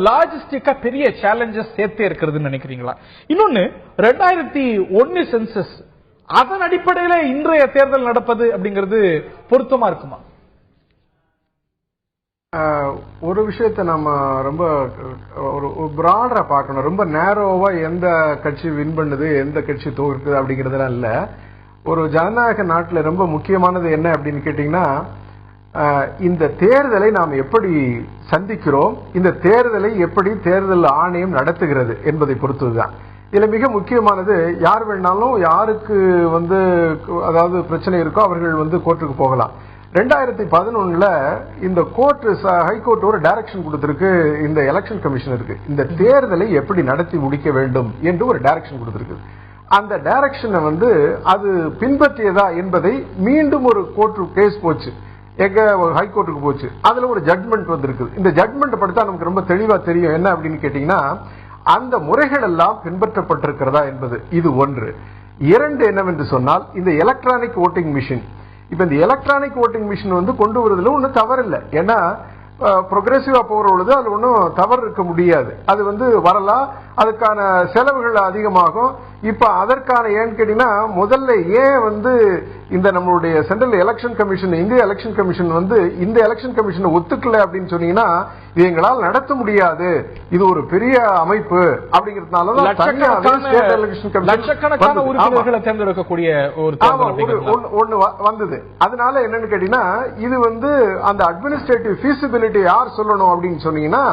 லாஜிஸ்டிக்கா பெரிய சேலஞ்சஸ் சேர்த்தே இருக்கிறதுன்னு நினைக்கிறீங்களா? இன்னொன்னு 2001 சென்சஸ் அதன் அடிப்படையில இன்றைய தேர்தல் நடப்பது அப்படிங்கிறது பொருத்தமா இருக்குமா? ஒரு விஷயத்தை நம்ம ரொம்ப ஒரு பிராடரா பார்க்கணும். ரொம்ப நேரோவா எந்த கட்சி வின் பண்ணுது, எந்த கட்சி தோற்குது அப்படிங்கறதுலாம் இல்ல. ஒரு ஜனநாயக நாட்டில் ரொம்ப முக்கியமானது என்ன அப்படின்னு கேட்டீங்கன்னா, இந்த தேர்தலை நாம் எப்படி சந்திக்கிறோம், இந்த தேர்தலை எப்படி தேர்தல் ஆணையம் நடத்துகிறது என்பதை பொறுத்ததுதான். இதுல மிக முக்கியமானது, யார் வேணாலும் யாருக்கு அதாவது பிரச்சனை இருக்கோ அவர்கள் கோர்ட்டுக்கு போகலாம். 2011 இந்த கோர்ட் ஹைகோர்ட் ஒரு டைரக்ஷன் கொடுத்திருக்கு இந்த எலெக்ஷன் கமிஷனருக்கு, இந்த தேர்தலை எப்படி நடத்தி முடிக்க வேண்டும் என்று ஒரு டைரக்ஷன் கொடுத்திருக்கு. அந்த டைரக்ஷனை அது பின்பற்றியதா என்பதை மீண்டும் ஒரு கோர்ட் கேஸ் போச்சு, எங்க ஹைகோர்ட்டுக்கு போச்சு. அதுல ஒரு ஜட்மெண்ட் வந்திருக்கு. இந்த ஜட்மெண்ட் படித்தா நமக்கு ரொம்ப தெளிவா தெரியும் என்ன அப்படின்னு கேட்டீங்கன்னா, அந்த முறைகள் எல்லாம் பின்பற்றப்பட்டிருக்கிறதா என்பது இது ஒன்று. 2 என்னவென்று சொன்னால், இந்த எலக்ட்ரானிக் ஓட்டிங் மிஷின், இப்ப இந்த எலக்ட்ரானிக் ஓட்டிங் மிஷின் கொண்டு வருவதில் ஒன்றும் தவறு இல்லை. ஏன்னா ப்ரோக்ரெசிவா போற பொழுது அது ஒன்றும் தவறு இருக்க முடியாது. அது வரலாம், அதுக்கான செலவுகள் அதிகமாகும். இப்ப அதற்கான ஏன்னு கேட்டீங்கன்னா, முதல்ல ஏன் இந்த நம்மளுடைய சென்ட்ரல் எலெக்ஷன் கமிஷன், இந்திய எலெக்ஷன் கமிஷன் இந்த எலெக்ஷன் கமிஷனை ஒத்துக்கல அப்படின்னு சொன்னீங்கன்னா, இது எங்களால் நடத்த முடியாது, இது ஒரு பெரிய அமைப்பு அப்படிங்கறதுனாலதான் லட்சக்கணக்கான உறுப்பினர்களை தேர்ந்தெடுக்கக்கூடிய ஒண்ணு வந்தது. அதனால என்னன்னு கேட்டீங்கன்னா, இது அந்த அட்மினிஸ்ட்ரேட்டிவ் ஃபீசிபிலிட்டி யார் சொல்லணும் அப்படின்னு சொன்னீங்கன்னா,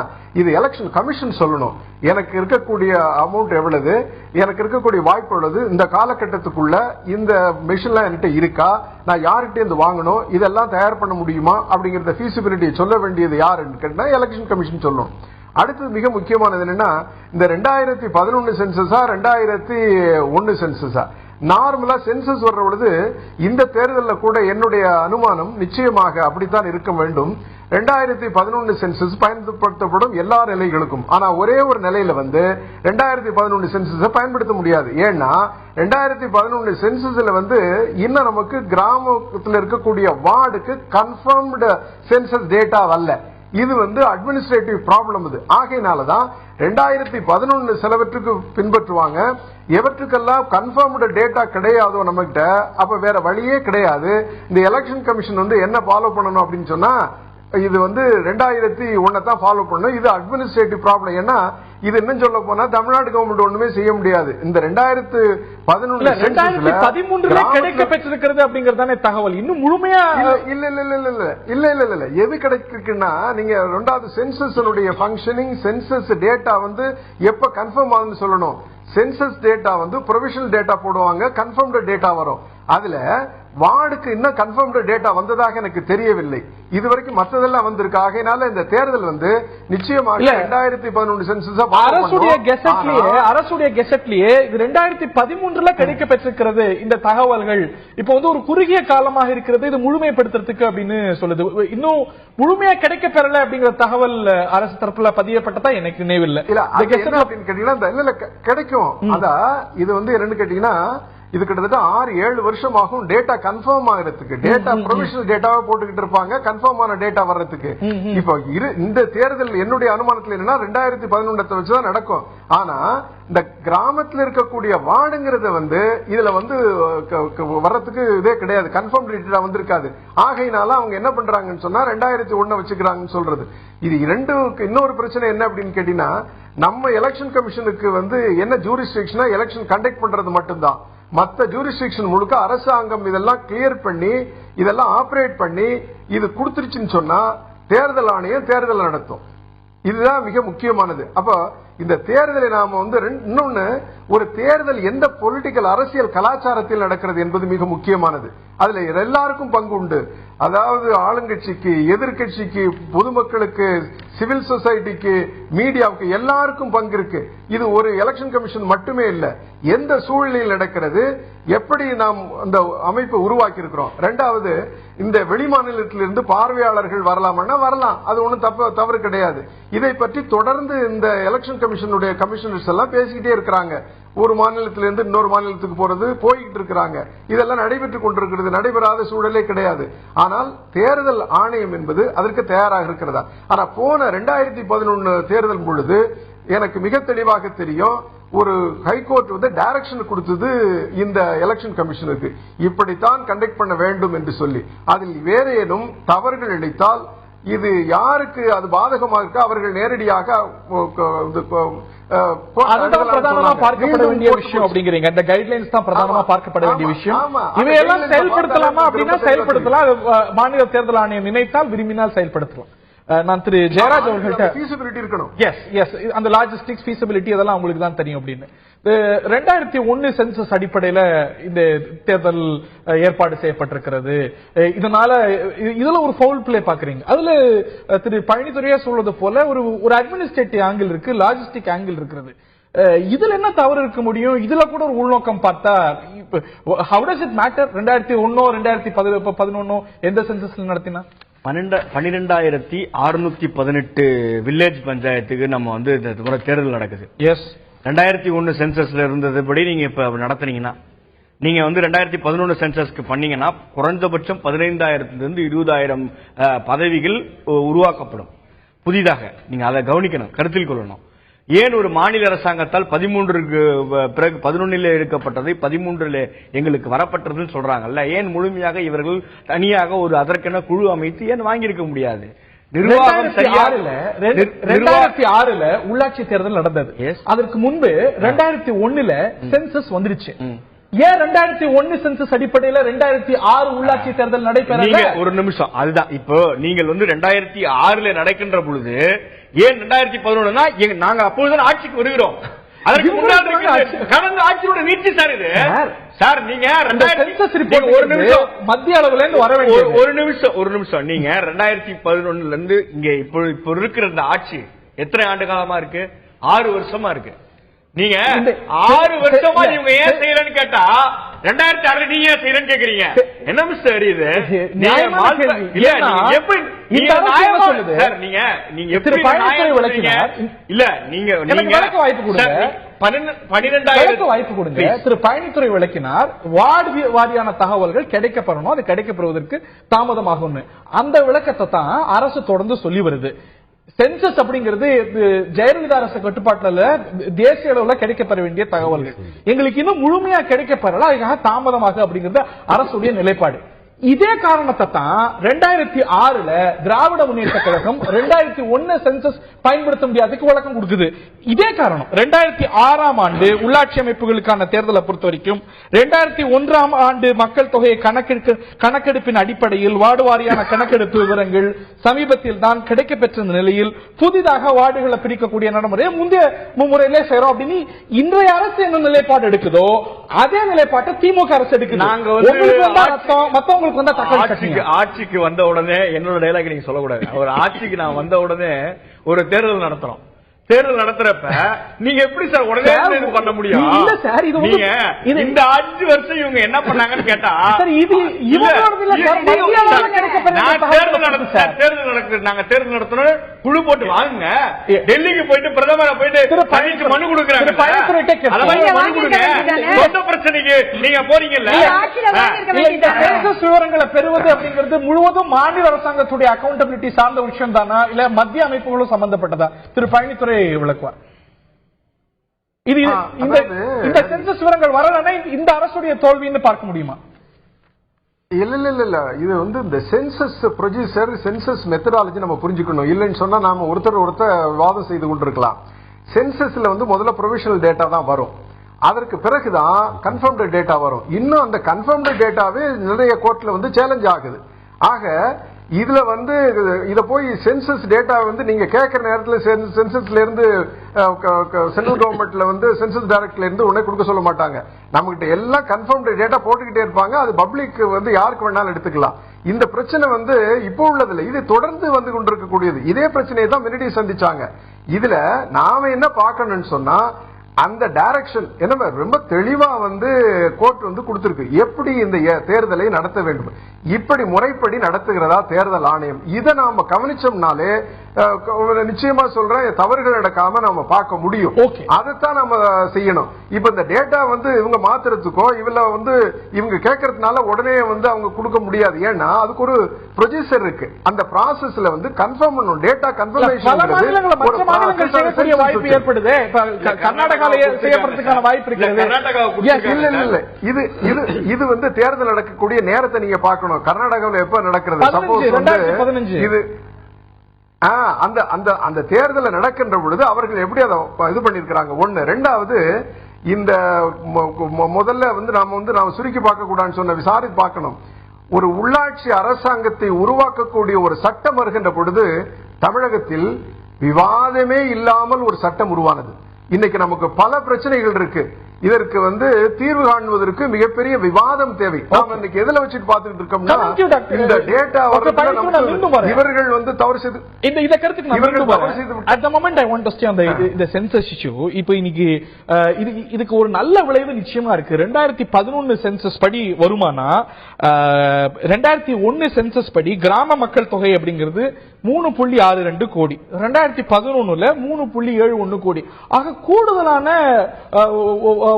இது எலெக்ஷன் கமிஷன் சொல்லணும். எனக்கு இருக்கக்கூடிய அமௌண்ட் எவ்வளவு, எனக்கு இருக்கக்கூடிய வாய்ப்பு எவ்வளவு, இந்த காலகட்டத்துக்குள்ள இந்த மிஷின்லாம் என்கிட்ட இருக்கா, நான் யார்கிட்ட இருந்து வாங்கணும், இதெல்லாம் தயார் பண்ண முடியுமா அப்படிங்கறத ஃபீசிபிலிட்டி சொல்ல வேண்டியது யாருன்னு கேட்டா எலெக்ஷன் கமிஷன் சொல்லணும். அடுத்தது மிக முக்கியமானது என்னன்னா, இந்த 2011 சென்சஸா 2001 சென்சஸா, நார்மலா சென்சஸ் வர்ற பொழுது இந்த தேர்தலில் கூட என்னுடைய அனுமானம் நிச்சயமாக அப்படித்தான் இருக்க வேண்டும். 2011 சென்சஸ் பயன்படுத்தப்படும் எல்லா நிலைகளுக்கும். ஆனா ஒரே ஒரு நிலையில 2011 சென்சஸை பயன்படுத்த முடியாது. ஏன்னா 2011 சென்சஸ்ல இன்னும் நமக்கு கிராமத்தில் இருக்கக்கூடிய வார்டுக்கு கன்ஃபர்ம்டு சென்சஸ் டேட்டா அல்ல. இது அட்மினிஸ்ட்ரேட்டிவ் ப்ராப்ளம். இது ஆகையினாலதான் 2011 சிலவற்றுக்கு பின்பற்றுவாங்க, எவற்றுக்கெல்லாம் கன்ஃபர்ம்டு டேட்டா கிடையாதோ நம்மகிட்ட, அப்ப வேற வழியே கிடையாது. இந்த எலெக்ஷன் கமிஷன் என்ன ஃபாலோ பண்ணணும் அப்படின்னு சொன்னா, இது 2001 தான் ஃபாலோ பண்ணணும். இது அட்மினிஸ்ட்ரேட்டிவ் ப்ராப்ளம். ஏன்னா இது என்ன சொல்ல போனா, தமிழ்நாடு கவர்மெண்ட் ஒண்ணுமே செய்ய முடியாது. இந்த 2013 கிடைக்க பெற்றிருக்கிறது அப்படிங்கறதானே தகவல். இன்னும் முழுமையா இல்ல எது கிடைக்குன்னா, நீங்க 2வது சென்சஸ் ஃபங்க்ஷனிங், சென்சஸ் டேட்டா எப்ப கன்ஃபார்ம் ஆகுதுன்னு சொல்லணும். சென்சஸ் டேட்டா வந்து ப்ரொவிஷனல் டேட்டா போடுவாங்க, கன்ஃபர்ம்டு டேட்டா வரும். அதுல வார்டுக்கு இன்னும் கன்ஃபர்ம்டு டேட்டா வந்ததாக எனக்கு தெரியவில்லை. இதுவரைக்கும் மற்றதெல்லாம் வந்திருக்கு. ஆகையினால இந்த தேர்தல் வந்து நிச்சயமாக 2011 சென்சஸ் அரசுடைய கெசட்லயே இது 2013 கிடைக்க பெற்றிருக்கிறது. இந்த தகவல்கள் இப்ப வந்து ஒரு குறுகிய காலமாக இருக்கிறது, இது முழுமைப்படுத்துறதுக்கு அப்படின்னு சொல்லுது. இன்னும் முழுமையா கிடைக்க பெறல அப்படிங்கிற தகவல் அரசு தரப்புல பதியப்பட்டதா எனக்கு நினைவில்லை. அப்படின்னு கேட்டீங்கன்னா கிடைக்கும். அதான் இது வந்து என்னன்னு கேட்டீங்கன்னா இது கிட்டத்தட்ட 6-7 வருஷம் ஆகும் டேட்டா கன்ஃபார்ம் ஆகிறதுக்கு. டேட்டா ப்ரொவிஷனல் டேட்டாவை போட்டுக்கிட்டு இருப்பாங்க கன்ஃபார்ம் ஆன டேட்டா வர்றதுக்கு. இப்போ இந்த தேர்தல் என்னுடைய அனுமானத்தில் என்னன்னா 2011 வச்சுதான் நடக்கும். ஆனா இந்த கிராமத்தில் இருக்கக்கூடிய வார்டுங்கிறத வந்து இதுல வந்து வர்றதுக்கு இதே கிடையாது, கன்ஃபார்ம் டேட்டா வந்திருக்காது. ஆகையினால அவங்க என்ன பண்றாங்கன்னு சொன்னா 2001 வச்சுக்கிறாங்கன்னு சொல்றது. இது இரண்டுக்கு இன்னொரு பிரச்சனை என்ன அப்படின்னு கேட்டீங்கன்னா, நம்ம எலெக்ஷன் கமிஷனுக்கு வந்து என்ன ஜூரிஸ்டிக்ஷனா எலெக்ஷன் கண்டக்ட் பண்றது மட்டும்தான். மற்ற ஜூரிஸ்டிக்ஷன் முழுக்க அரசாங்கம் இதெல்லாம் கிளியர் பண்ணி இதெல்லாம் ஆபரேட் பண்ணி இது கொடுத்துருச்சுன்னு சொன்னா தேர்தல் ஆணையம் தேர்தல் நடத்தும். இதுதான் மிக முக்கியமானது. அப்ப இந்த தேர்தலை நாம வந்து இன்னொன்னு, ஒரு தேர்தல் எந்த பொலிட்டிக்கல் அரசியல் கலாச்சாரத்தில் நடக்கிறது என்பது மிக முக்கியமானது. அதுல எல்லாருக்கும் பங்கு உண்டு. அதாவது ஆளுங்கட்சிக்கு, எதிர்கட்சிக்கு, பொதுமக்களுக்கு, சிவில் சொசைட்டிக்கு, மீடியாவுக்கு எல்லாருக்கும் பங்கு இருக்கு. இது ஒரு எலெக்ஷன் கமிஷன் மட்டுமே இல்ல, எந்த சூழ்நிலையில் நடக்கிறது, எப்படி நாம் அந்த அமைப்பை உருவாக்கி இருக்கிறோம். ரெண்டாவது, இந்த வெளிமாநிலத்திலிருந்து பார்வையாளர்கள் வரலாம்னா வரலாம், அது ஒன்றும் தவறு கிடையாது. இதை பற்றி தொடர்ந்து இந்த எலெக்ஷன் கமிஷனுடைய கமிஷனர்ஸ் எல்லாம் பேசிக்கிட்டே இருக்கிறாங்க. ஒரு மாநிலத்திலிருந்து இன்னொரு மாநிலத்துக்கு போறது போய்கிட்டு இருக்கிறாங்க. இதெல்லாம் நடைபெற்றுக் கொண்டிருக்கிறது, நடைபெறாத சூழலே கிடையாது. ஆனால் தேர்தல் ஆணையம் என்பது அதற்கு தயாராக இருக்கிறதா? ஆனா போன 2011 தேர்தல் பொழுது எனக்கு மிக தெளிவாக தெரியும், ஒரு ஹைகோர்ட் வந்து டைரக்ஷன் கொடுத்தது இந்த எலெக்ஷன் கமிஷனுக்கு, இப்படித்தான் கண்டக்ட் பண்ண வேண்டும் என்று சொல்லி. அதில் வேற ஏதும் தவறுகள் இழைத்தால் இது யாருக்கு அது பாதகமாக இருக்க அவர்கள் நேரடியாக அதுதான் பிரதானமா பார்க்கப்பட வேண்டிய விஷயம் அப்படிங்கிறீங்க. இந்த கைட்லைன்ஸ் தான் பிரதானமா பார்க்கப்பட வேண்டிய விஷயம். இவையெல்லாம் செயல்படுத்தலாமா அப்படின்னா செயல்படுத்தலாம். மாநில தேர்தல் ஆணையம் நினைத்தால் விரும்பினால் செயல்படுத்தலாம். நான் திரு ஜெயராஜ் அவர்கள்ட்ட இருக்கணும். அந்த லாஜிஸ்டிக்ஸ் ஃபீசிபிலிட்டி அதெல்லாம் உங்களுக்கு தான் தெரியும் அப்படின்னு. 2001 சென்சஸ் அடிப்படையில இந்த தேர்தல் ஏற்பாடு செய்யப்பட்டிருக்கிறது. இதனால இதுல ஒரு ஃபவுல் பிளே பாக்குறீங்க. அதுல திரு பழனித்துறையா சொல்றது போல ஒரு அட்மினிஸ்ட்ரேட்டிவ் ஆங்கிள் இருக்கு, லாஜிஸ்டிக் ஆங்கிள் இருக்கிறது. இதுல என்ன தவறு இருக்க முடியும்? இதுல கூட ஒரு உள்நோக்கம் பார்த்தா how does it matter? 2001 2011 எந்த சென்சஸ்ல நடத்தினா 12618 வில்லேஜ் பஞ்சாயத்துக்கு நம்ம வந்து இந்த முறை தேர்தல் நடக்குது. 2001 சென்சஸ்ல இருந்ததுபடி நீங்க இப்ப நடத்துனீங்கன்னா, நீங்க வந்து 2011 சென்சஸ்க்கு பண்ணீங்கன்னா குறைந்தபட்சம் 15,000 to 20,000 பதவிகள் உருவாக்கப்படும் புதிதாக. நீங்க அதை கவனிக்கணும், கருத்தில் கொள்ளணும். ஏன் ஒரு மாநில அரசாங்கத்தால் 13க்கு பிறகு 11 எடுக்கப்பட்டதை 13 எங்களுக்கு வரப்பட்டதுன்னு சொல்றாங்கல்ல, ஏன் முழுமையாக இவர்கள் தனியாக ஒரு அதற்கென குழு அமைத்து ஏன் வாங்கியிருக்க முடியாது? 2006 உள்ளாட்சி தேர்தல் நடந்தது. அதற்கு முன்பு 2001 சென்சஸ் வந்துருச்சு. ஏன் 2001 சென்சஸ் அடிப்படையில் 2006 உள்ளாட்சி தேர்தல் நடைபெற? ஒரு நிமிஷம், அதுதான் இப்போ நீங்கள் வந்து 2006 நடக்கின்ற பொழுது ஏன் 2011 நாங்க அப்பொழுதுதான் ஆட்சிக்கு வருகிறோம். அதற்கு முன்னாடி கடந்த ஆட்சியோட நீட்சி சார் இது. சார் நீங்க ஒரு நிமிஷம் மத்திய அளவுல இருந்து வர வேண்டிய ஒரு நிமிஷம் நீங்க 2011 இருந்து இங்க இப்போ இருக்கிற இந்த ஆட்சி எத்தனை ஆண்டு காலமா இருக்கு? 6 வருஷமா இருக்கு. நீங்க 6 வருஷமா நீங்க ஏன் செய்யலன்னு கேட்டா 2006 நீங்க ஏன் செய்யலன்னு கேக்குறீங்க. என்ன மிஸ்டர் இது? திரு பழனித்துறை விளக்கினார், வார்டு வாரியான தகவல்கள் கிடைக்கப்பெறணும், அது கிடைக்கப்பெறுவதற்கு தாமதமாகும். அந்த விளக்கத்தை தான் அரசு தொடர்ந்து சொல்லி வருது. சென்சஸ் அப்படிங்கிறது ஜெயலலிதா அரசு கட்டுப்பாட்டுல தேசிய அளவுல கிடைக்கப்பெற வேண்டிய தகவல்கள் எங்களுக்கு இன்னும் முழுமையா கிடைக்கப்பெறல, அதுக்காக தாமதமாக அப்படிங்கிறது அரசுடைய நிலைப்பாடு. இதே காரணத்தை தான் 2006ல திராவிட முன்னேற்ற கழகம் 2001 சென்சஸ் பயன்படுத்த முடியாததுக்கு வழக்கம் கொடுக்குது. இதே காரணம். 2006ஆம் ஆண்டு உள்ளாட்சி அமைப்புகளுக்கான தேர்தலை பொறுத்த வரைக்கும் 2001ஆம் ஆண்டு மக்கள் தொகையை கணக்கெடுப்பின் அடிப்படையில் வார்டு வாரியான கணக்கெடுப்பு விவரங்கள் சமீபத்தில் தான் கிடைக்க பெற்ற நிலையில் புதிதாக வார்டுகளை பிரிக்கக்கூடிய நடைமுறையை முந்தைய மும்முறையிலே செய்யறோம் அப்படின்னு இன்றைய அரசு என்ன நிலைப்பாடு எடுக்குதோ அதே நிலைப்பாட்டை திமுக அரசு எடுக்குது. மத்தவங்களுக்கு ஆட்சிக்கு வந்த உடனே என்னோட டைலாக் நீங்க சொல்லக்கூடாது. ஒரு ஆட்சிக்கு நான் வந்த உடனே ஒரு தேர்தல் நடத்துறோம். தேர்தல் நடத்துறப்ப நீங்க எப்படி சார் உடனே இது பண்ண முடியும்? இல்ல சார், இது நீங்க இந்த 5 வருஷம் இவங்க என்ன பண்ணாங்கன்னு கேட்டா தேர்தல் நடத்தணும் குழு போட்டு வாங்க, டெல்லிக்கு போயிட்டு பிரதமரை போயிட்டு மனு கொடுக்குறாங்க. மனு கொடுங்க, சொந்த பிரச்சனைக்கு நீங்க போறீங்கல்ல. விவரங்களை பெறுவது அப்படிங்கிறது முழுவதும் மாநில அரசாங்கத்துடைய அக்கௌண்டபிலிட்டி சார்ந்த விஷயம் தானா இல்ல மத்திய அமைப்புகளும் சம்பந்தப்பட்டதா? திரு பழனித்துறை விளக்குவார். இது இந்த சென்சஸ் விவரங்கள் வரலன்னா இந்த அரசுடைய தோல்வின்னு பார்க்க முடியுமா? இல்ல இது இந்த சென்சஸ் ப்ரொசீஜர், சென்சஸ் மெத்தடாலஜி நம்ம புரிஞ்சுக்கணும். இல்லைன்னு சொன்னா நாம ஒருத்தர் வாதம் செய்து கொண்டிருக்கலாம். சென்சஸ்ல முதல்ல ப்ரொவிஷனல் டேட்டா தான் வரும், அதற்கு பிறகுதான் கன்ஃபர்ம்டு டேட்டா வரும். இன்னும் அந்த கன்ஃபர்ம்டு டேட்டாவே நிறைய கோர்ட்ல சேலஞ்ச் ஆகுது. ஆக இதுல இத போய் சென்சஸ் டேட்டா நீங்க கேட்கிற நேரத்துல சென்சஸ்ல இருந்து சென்ட்ரல் கவர்மெண்ட்ல சென்சஸ் டைரக்டர்ல இருந்து உடனே கொடுக்க சொல்ல மாட்டாங்க. நம்ம கிட்ட எல்லாம் கன்ஃபர்ம்டு டேட்டா போட்டுக்கிட்டே இருப்பாங்க. அது பப்ளிக் யாருக்கு வேணாலும் எடுத்துக்கலாம். இந்த பிரச்சனை இப்போ உள்ளதுல இது தொடர்ந்து கொண்டிருக்கக்கூடியது. இதே பிரச்சனையை தான் முன்னாடி சந்திச்சாங்க. இதுல நாம என்ன பார்க்கணும்னு சொன்னா அந்த டைரக்ஷன் என்ன ரொம்ப தெளிவா கோர்ட் கொடுத்திருக்கு. எப்படி இந்த தேர்தலை நடத்த வேண்டும், இப்படி முறைப்படி நடத்துகிறதா தேர்தல் ஆணையம். இதை நாம கவனிச்சோம்னாலே நிச்சயமா சொல்றேன், தவறுகள் நடக்காம நாம பார்க்க முடியும். அதைத்தான் நம்ம செய்யணும். இப்ப இந்த டேட்டா இவங்க மாத்துறதுக்கோ இவங்க கேட்கறதுனால உடனே அவங்க கொடுக்க முடியாது. ஏன்னா அதுக்கு ஒரு ப்ரொசீஜர் இருக்கு. அந்த ப்ராசஸ்ல கன்ஃபார்ம் பண்ணணும். டேட்டா கன்ஃபர்மேஷன் வாய்ப்பு ஏற்படுது. கர்நாடகாவில் செய்யப்படுறதுக்கான வாய்ப்பு இருக்கு. இல்ல இது தேர்தல் நடக்கக்கூடிய நேரத்தை நீங்க பார்க்கணும். கர்நாடகாவில் எப்ப நடக்கிறது? சப்போஸ் இது அந்த தேர்தல் நடக்கின்ற பொழுது அவர்கள் எப்படி அதை இது பண்ணிருக்கிறாங்க. ஒண்ணு. ரெண்டாவது, இந்த முதல்ல நாம சுருக்கி பார்க்க கூடாதுன்னு சொன்ன விசாரித்து பார்க்கணும். ஒரு உள்ளாட்சி அரசாங்கத்தை உருவாக்கக்கூடிய ஒரு சட்டம் வருகின்ற பொழுது தமிழகத்தில் விவாதமே இல்லாமல் ஒரு சட்டம் உருவானது. இன்னைக்கு நமக்கு பல பிரச்சனைகள் இருக்கு. இதற்கு தீர்வு காணுவதற்கு மிகப்பெரிய விவாதம் தேவை. நாம இன்னைக்கு எதுல வச்சுட்டு பார்த்துட்டு இருக்கோம்னா இந்த டேட்டா இவர்கள் தவறு செய்து இந்த கருத்துக்கு at the moment I want to stay on the census issue. இப்போ இன்னைக்கு இதுக்கு ஒரு நல்ல விளைவு நிச்சயமா இருக்கு. 2011 சென்சஸ் படி வருமானா 2001 சென்சஸ் படி கிராம மக்கள் தொகை அப்படிங்கிறது 3.62 கோடி, 2011ல 3.71 கோடி. ஆக கூடுதலான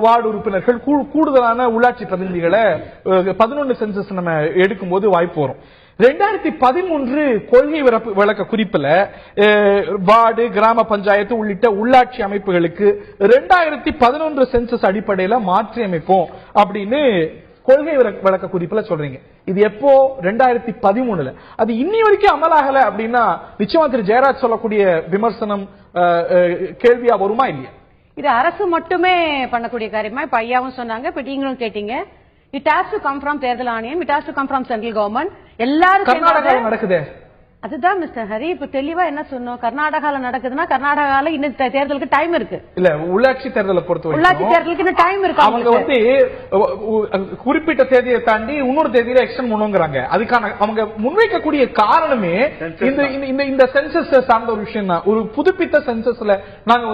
வார்டு உறுப்பினர்கள், கூடுதலான உள்ளாட்சி பிரதிநிதிகளை 11 சென்சஸ் நம்ம எடுக்கும் போது வாய்ப்பு வரும். 2013 கொள்கை விளக்க குறிப்பில் வார்டு, கிராம பஞ்சாயத்து உள்ளிட்ட உள்ளாட்சி அமைப்புகளுக்கு 2011 சென்சஸ் அடிப்படையில் மாற்றி அமைப்போம் அப்படின்னு கொள்கை விளக்க குறிப்புல சொல்றீங்க. இது எப்போ? 2013ல. அது இன்னி வரைக்கும் அமலாகல அப்படின்னா நிச்சயமா திரு ஜெயராஜ் சொல்லக்கூடிய விமர்சனம் கேள்வியா வருமா இல்லையா? இது அரசு மட்டுமே பண்ணக்கூடிய காரியமா? இப்ப ஐயாவும் சொன்னாங்க, இப்ப நீங்களும் கேட்டீங்க. It has to come from தேர்தல் ஆணையம், it has to come from central government. எல்லாரும் கர்நாடகாவில் நடக்குது. அதுதான் மிஸ்டர் ஹரி இப்ப தெளிவா என்ன சொன்னோம். கர்நாடகால நடக்குதுன்னா கர்நாடகால இன்னும் தேர்தலுக்கு டைம் இருக்கு. இல்ல, உள்ளாட்சி தேர்தலை பொறுத்த வரைக்கும் உள்ளாட்சி தேர்தலுக்கு இன்னும் டைம் இருக்கு. அவங்க குறிப்பிட்ட தேதியை தாண்டி இன்னொரு தேதியில எக்ஸ்டெண்ட் பண்ணுவாங்க. அதுக்கான அவங்க முன்வைக்கக்கூடிய காரணமே இந்த சென்சஸ் சார்ந்த ஒரு விஷயம் தான். ஒரு புதுப்பித்த சென்சஸ்ல நாங்க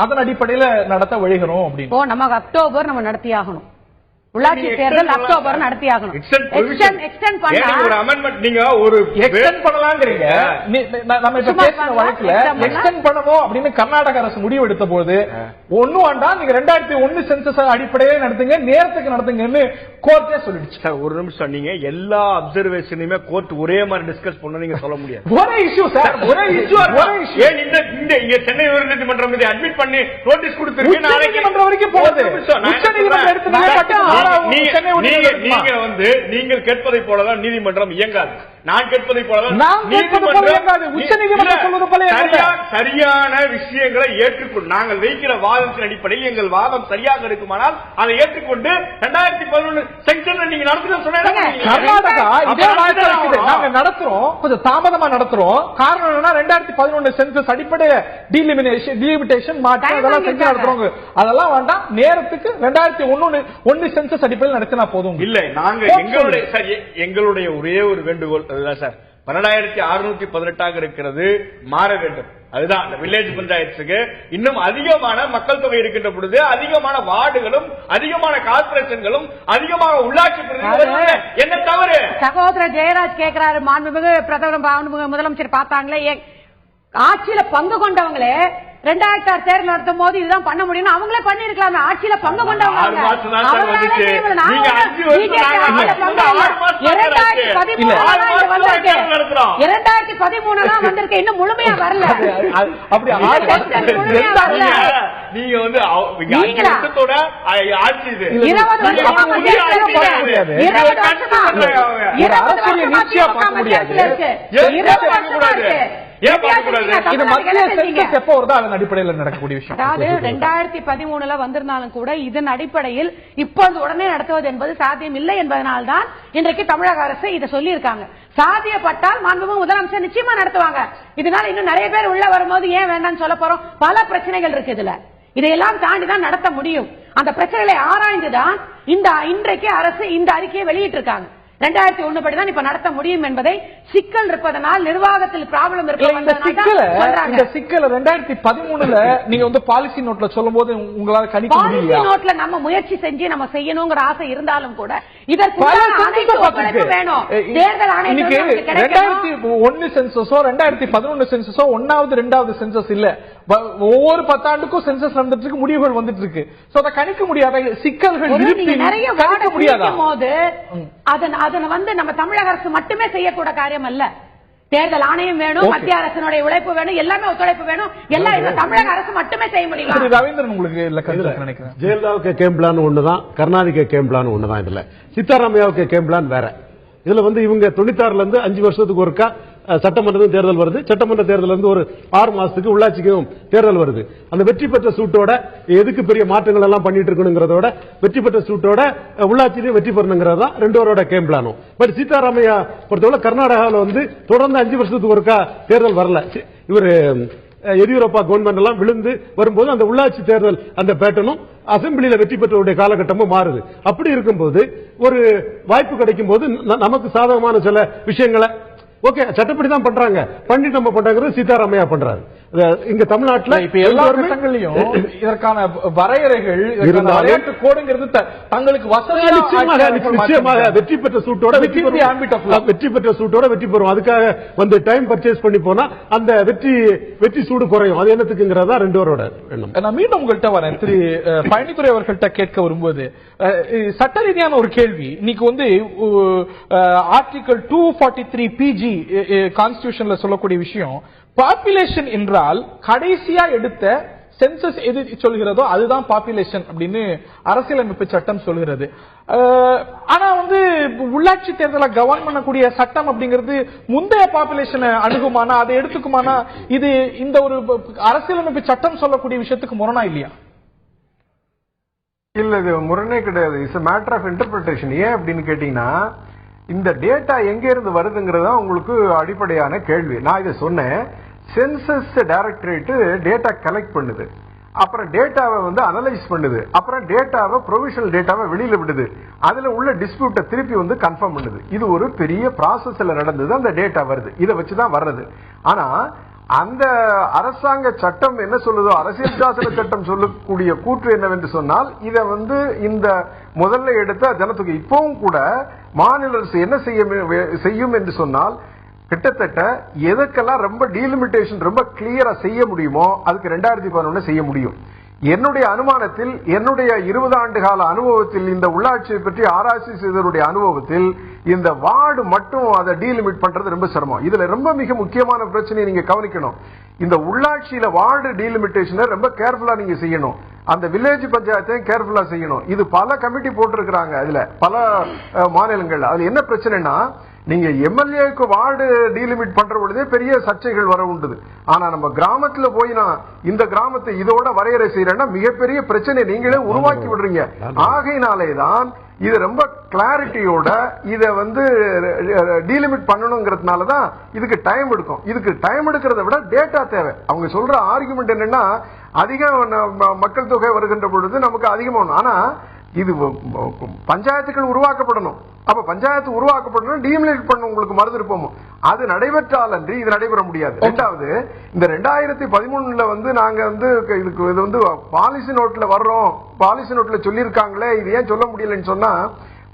அதன் அடிப்படையில நடத்த வழிகிறோம் அப்படின்னு. நம்ம அக்டோபர் நம்ம நடத்தி ஆகணும். உள்ளாட்சி தேர்தல் அக்டோபர் நடத்தி ஆகணும். எக்ஸ்டெண்ட் பண்ணலாம்ங்கறீங்க. நம்ம இப்ப பேசின வழக்குல எக்ஸ்டெண்ட் பண்ணணும் அப்படின்னு கர்நாடக அரசு முடிவு எடுத்த போது ஒண்ணும் வேண்டாம், நீங்க 2001 சென்சஸ் அடிப்படையிலே நடத்துங்க, நேரத்துக்கு நடத்துங்கன்னு கோர்ட்டே சொல்லிடுச்சு. சார் ஒரு நிமிஷம், நீங்க எல்லா அப்சர்வேஷனையுமே கோர்ட் ஒரே மாதிரி டிஸ்கஸ் பண்ண நீங்க சொல்ல முடியாது. ஒரே இஷ்யூ சார், ஒரே இஷ்யூ. ஏன் இந்த சென்னை உயர்நீதிமன்றம் இதை அட்மிட் பண்ணி நோட்டீஸ் கொடுத்திருக்கு, நாளைக்கு வரைக்கும் போகுது. நீதிமன்றம் எடுத்து நீங்க வந்து நீங்கள் கேட்பதை போலதான் நீதிமன்றம் இயங்காது. நான் கேட்பதை போலதான் சரியான விஷயங்களை ஏற்றுக்கொண்டு நாங்கள் வைக்கிற வாதத்தின் அடிப்படையில் எங்கள் வாதம் சரியாக இருக்குமானால் அதை ஏற்றுக்கொண்டு 2011 செக்ஷன் நீங்க நடத்துறோம். கர்நாடகா இதே நாங்க நடத்துறோம், கொஞ்சம் தாமதமா நடத்துறோம். காரணம் என்னன்னா 2011 சென்சஸ் அடிப்படை டீலிமிட்டேஷன் மாற்றம் அதெல்லாம் செஞ்சு நடத்துறோங்க. அதெல்லாம் வேண்டாம், நேரத்துக்கு 2001 சென்சஸ் அடிப்படையில் நடத்தினா போதும். இல்ல, நாங்க எங்களுடைய ஒரே ஒரு வேண்டுகோள் அதுதான் சார். 12618 இருக்கிறது, மாற வேண்டும். அதுதான் அந்த வில்லேஜ் பஞ்சாயத்துக்கு இன்னும் அதிகமான மக்கள் தொகை இருக்கின்ற பொழுது அதிகமான வார்டுகளும் அதிகமான கார்பரேஷன்களும் அதிகமாக உள்ளாட்சி பிரதிநிதிகளும் என்ன தவறு? சகோதரர் ஜெயராஜ் கேட்கிறாரு, மாண்புமிகு பிரதமர் முதலமைச்சர் பார்த்தாங்களே, ஆட்சியில பங்கு கொண்டவங்களே 2006 தேர்தல் நடத்தும் போது இதுதான் பண்ண முடியும், அவங்களே பண்ணிருக்கலாம். ஆட்சியில பங்கு கொண்டவங்க 2013 வந்திருக்கு, இன்னும் முழுமையா வரல. நீங்க வந்து 20 வருஷத்தோட ஆட்சி இது 20 அடிப்படையில் நடக்கக்கூடிய விஷயம். அதாவது 2013 வந்திருந்தாலும் கூட இதன் அடிப்படையில் இப்போது உடனே நடத்துவது என்பது சாத்தியம் இல்லை என்பதனால்தான் இன்றைக்கு தமிழக அரசு இதை சொல்லி இருக்காங்க. சாத்தியப்பட்டால் மாண்புமிகு முதலமைச்சர் நிச்சயமா நடத்துவாங்க. இதனால இன்னும் நிறைய பேர் உள்ள வரும்போது ஏன் வேண்டாம்னு சொல்ல போறோம். பல பிரச்சனைகள் இருக்கு இதுல, இதையெல்லாம் தாண்டிதான் நடத்த முடியும். அந்த பிரச்சனைகளை ஆராய்ந்துதான் இன்றைக்கு அரசு இந்த அறிக்கையை வெளியிட்டிருக்காங்க. 2001 படிதான் இப்ப நடத்த முடியும் என்பதை சிக்கல் இருப்பதனால் நிர்வாகத்தில் ப்ராப்ளம் இந்த சிக்கல் 2013 நீங்க வந்து பாலிசி நோட்ல சொல்லும் போது உங்களால கணிக்க முடியல. நோட்ல நம்ம முயற்சி செஞ்சு நம்ம செய்யணுங்கிற ஆசை இருந்தாலும் கூட இதற்கு வேணும். தேர்தல் ஆணையத்துக்கு 2001 சென்சஸோ 2011 சென்சஸோ 1வது 2வது சென்சஸ் இல்ல, ஒவ்வொரு 10 ஆண்டுக்கும் சென்சஸ் நடந்துட்டு இருக்கு, முடிவுகள் வந்துட்டு இருக்கு. அதை கணிக்க முடியாத சிக்கல்கள் நிறைய போது அதனை வந்து நம்ம தமிழக அரசு மட்டுமே செய்யக்கூட காரியம் அல்ல. தேர்தல் ஆணையம் வேணும், மத்திய அரசினுடைய உழைப்பு வேணும், எல்லாமே ஒத்துழைப்பு வேணும். எல்லாம் தமிழக அரசு மட்டுமே செய்ய முடியும். ரவீந்திரன் உங்களுக்கு நினைக்கிறேன், ஜெயலலிதாவுக்கு கேம் பிளான் ஒண்ணுதான், கருணாநிதிக்கு கேம் பிளான் ஒண்ணுதான். இதுல சித்தாராமையாவுக்கு கேம் பிளான் வேற. இதுல வந்து இவங்க 96ல இருந்து 5 வருஷத்துக்கு ஒருக்கா சட்டமன்றத்துக்கும் தேர்தல் வருது, சட்டமன்ற தேர்தல் இருந்து ஒரு 6 மாசத்துக்கு உள்ளாட்சிக்கும் தேர்தல் வருது. அந்த வெற்றி பெற்ற சூட்டோட எதுக்கு பெரிய மாற்றங்கள் எல்லாம் பண்ணிட்டு இருக்கணுங்கிறதோட வெற்றி பெற்ற சூட்டோட உள்ளாட்சியிலையும் வெற்றி பெறணுங்கிறதா 2 கேம் பிளானும். பட் சீதாராமையா பொறுத்தவரை கர்நாடகாவில் வந்து தொடர்ந்து 5 வருஷத்துக்கு ஒருக்கா தேர்தல் வரல. இவர் எடியூரப்பா கவர்மெண்ட் எல்லாம் விழுந்து வரும்போது அந்த உள்ளாட்சி தேர்தல் அந்த பேட்டர்னும் அசம்பிளியில வெற்றி பெற்றவருடைய காலகட்டமும் மாறுது. அப்படி இருக்கும்போது ஒரு வாய்ப்பு கிடைக்கும் போது நமக்கு சாதகமான சில விஷயங்களை ஓகே சட்டப்படி தான் பண்றாங்க, பண்ணி நம்ம பண்றாங்க. சீதாராமையா பண்றாரு. இங்க தமிழ்நாட்டில் இப்ப எல்லா இடங்களிலும் இதற்கான வரையறைகள் விளையாட்டு கோடுங்கிறது தங்களுக்கு நிச்சயமாக வெற்றி பெற்ற சூட்டோட வெற்றி பெற்ற சூட்டோட வெற்றி பெறும். அதுக்காக வந்து டைம் பர்ச்சேஸ் பண்ணி போனா அந்த வெற்றி சூடு குறையும். அது என்னத்துக்குங்கிறதா 2 எண்ணம். நான் மீண்டும் உங்கள்கிட்ட வரேன். திரு பழனித்துறை அவர்கள்ட்ட கேட்க வரும்போது சட்ட ரீதியான ஒரு கேள்வி. இன்னைக்கு வந்து ஆர்டிகல் 243 PG கான்ஸ்டிடியூஷன்ல சொல்லக்கூடிய விஷயம், பாப்புலேஷன் என்றால் கடைசியா எடுத்த சென்சஸ் எது சொல்கிறதோ அதுதான் பாப்புலேஷன் அப்படின்னு அரசியலமைப்பு சட்டம் சொல்கிறது. ஆனா வந்து உள்ளாட்சி தேர்தலை கவர்ன் பண்ணக்கூடிய சட்டம் அப்படிங்கிறது முந்தைய பாப்புலேஷனை அணுகுமானா, அதை எடுத்துக்குமானா? இது இந்த ஒரு அரசியலமைப்பு சட்டம் சொல்லக்கூடிய விஷயத்துக்கு முரணா இல்லையா? இல்ல, இது முரணே கிடையாது. It's a matter of interpretation. ஏன் அப்படின்னு கேட்டீங்கன்னா, இந்த டேட்டா எங்க இருந்து வருதுங்கிறது உங்களுக்கு அடிப்படையான கேள்வி. நான் இதை சொன்னேன், சென்சஸ் டைரக்டரேட் டேட்டா கலெக்ட் பண்ணுது, அப்புறம் டேட்டாவை வந்து அனலைஸ் பண்ணுது, அப்புறம் டேட்டாவை ப்ரொவிஷனல் டேட்டாவை வெளியில விடுது, அதுல உள்ள டிஸ்பியூட்டை திருப்பி வந்து கன்ஃபார்ம் பண்ணுது. இது ஒரு பெரிய ப்ராசஸ்ல நடந்தது, அந்த டேட்டா வருது, இதை வச்சுதான் வர்றது. ஆனா அந்த அரசாங்க சட்டம் என்ன சொல்லுதோ, அரசியல் சாசன சட்டம் சொல்லக்கூடிய கூற்று என்னவென்று சொன்னால், இதை வந்து இந்த முதல்ல எடுத்த ஜனத்தொகை இப்பவும் கூட மாநில அரசு என்ன செய்யும் என்று சொன்னால், கிட்டத்தட்ட எதற்கெல்லாம் ரொம்ப டீலிமிட்டேஷன் ரொம்ப கிளியரா செய்ய முடியுமோ அதுக்கு 2011 செய்ய முடியும். என்னுடைய அனுமானத்தில், என்னுடைய 20 ஆண்டு கால அனுபவத்தில், இந்த உள்ளாட்சியை பற்றி ஆராய்ச்சி செய்தவருடைய அனுபவத்தில் இந்த வார்டு மட்டும் அதை டீலிமிட் பண்றது ரொம்ப சிரமம். இதுல ரொம்ப மிக முக்கியமான பிரச்சனையை நீங்க கவனிக்கணும். இந்த உள்ளாட்சியில வார்டு டீலிமிட்டேஷனை ரொம்ப கேர்ஃபுல்லா நீங்க செய்யணும். அந்த வில்லேஜ் பஞ்சாயத்தையும் கேர்ஃபுல்லா செய்யணும். இது பல கமிட்டி போட்டிருக்கிறாங்க அதுல பல மாநிலங்கள்ல. அதுல என்ன பிரச்சனைனா, நீங்க எம்எல்ஏக்கு வார்டு டீலிமிட் பண்ற பொழுதே பெரிய சர்ச்சைகள் வர உண்டு. ஆனா நம்ம கிராமத்துல போய் நான் இந்த கிராமத்தை இதோட வரையறை செய்யறேன்னா மிகப்பெரிய பிரச்சனை நீங்களே உருவாக்கி விடுறீங்க. ஆகையினாலேதான் இது ரொம்ப கிளாரிட்டியோட இத டீலிமிட் பண்ணணுங்கிறதுனாலதான் இதுக்கு டைம் எடுக்கும். இதுக்கு டைம் எடுக்கிறத விட டேட்டா தேவை. அவங்க சொல்ற ஆர்குமெண்ட் என்னன்னா, அதிக மக்கள் தொகை வருகின்ற பொழுது நமக்கு அதிகமாகணும். ஆனா இது பஞ்சாயத்துகள் உருவாக்கப்படணும். அப்ப பஞ்சாயத்து உருவாக்கப்படணும், டீலிமிட் பண்ண உங்களுக்கு மருந்து இருப்போம். அது நடைபெற்றால் அன்றி இது நடைபெற முடியாது. இரண்டாவது, இந்த 2013 நாங்க இதுக்கு இது பாலிசி நோட்ல வர்றோம், பாலிசி நோட்ல சொல்லியிருக்காங்களே, இது ஏன் சொல்ல முடியலன்னு சொன்னா,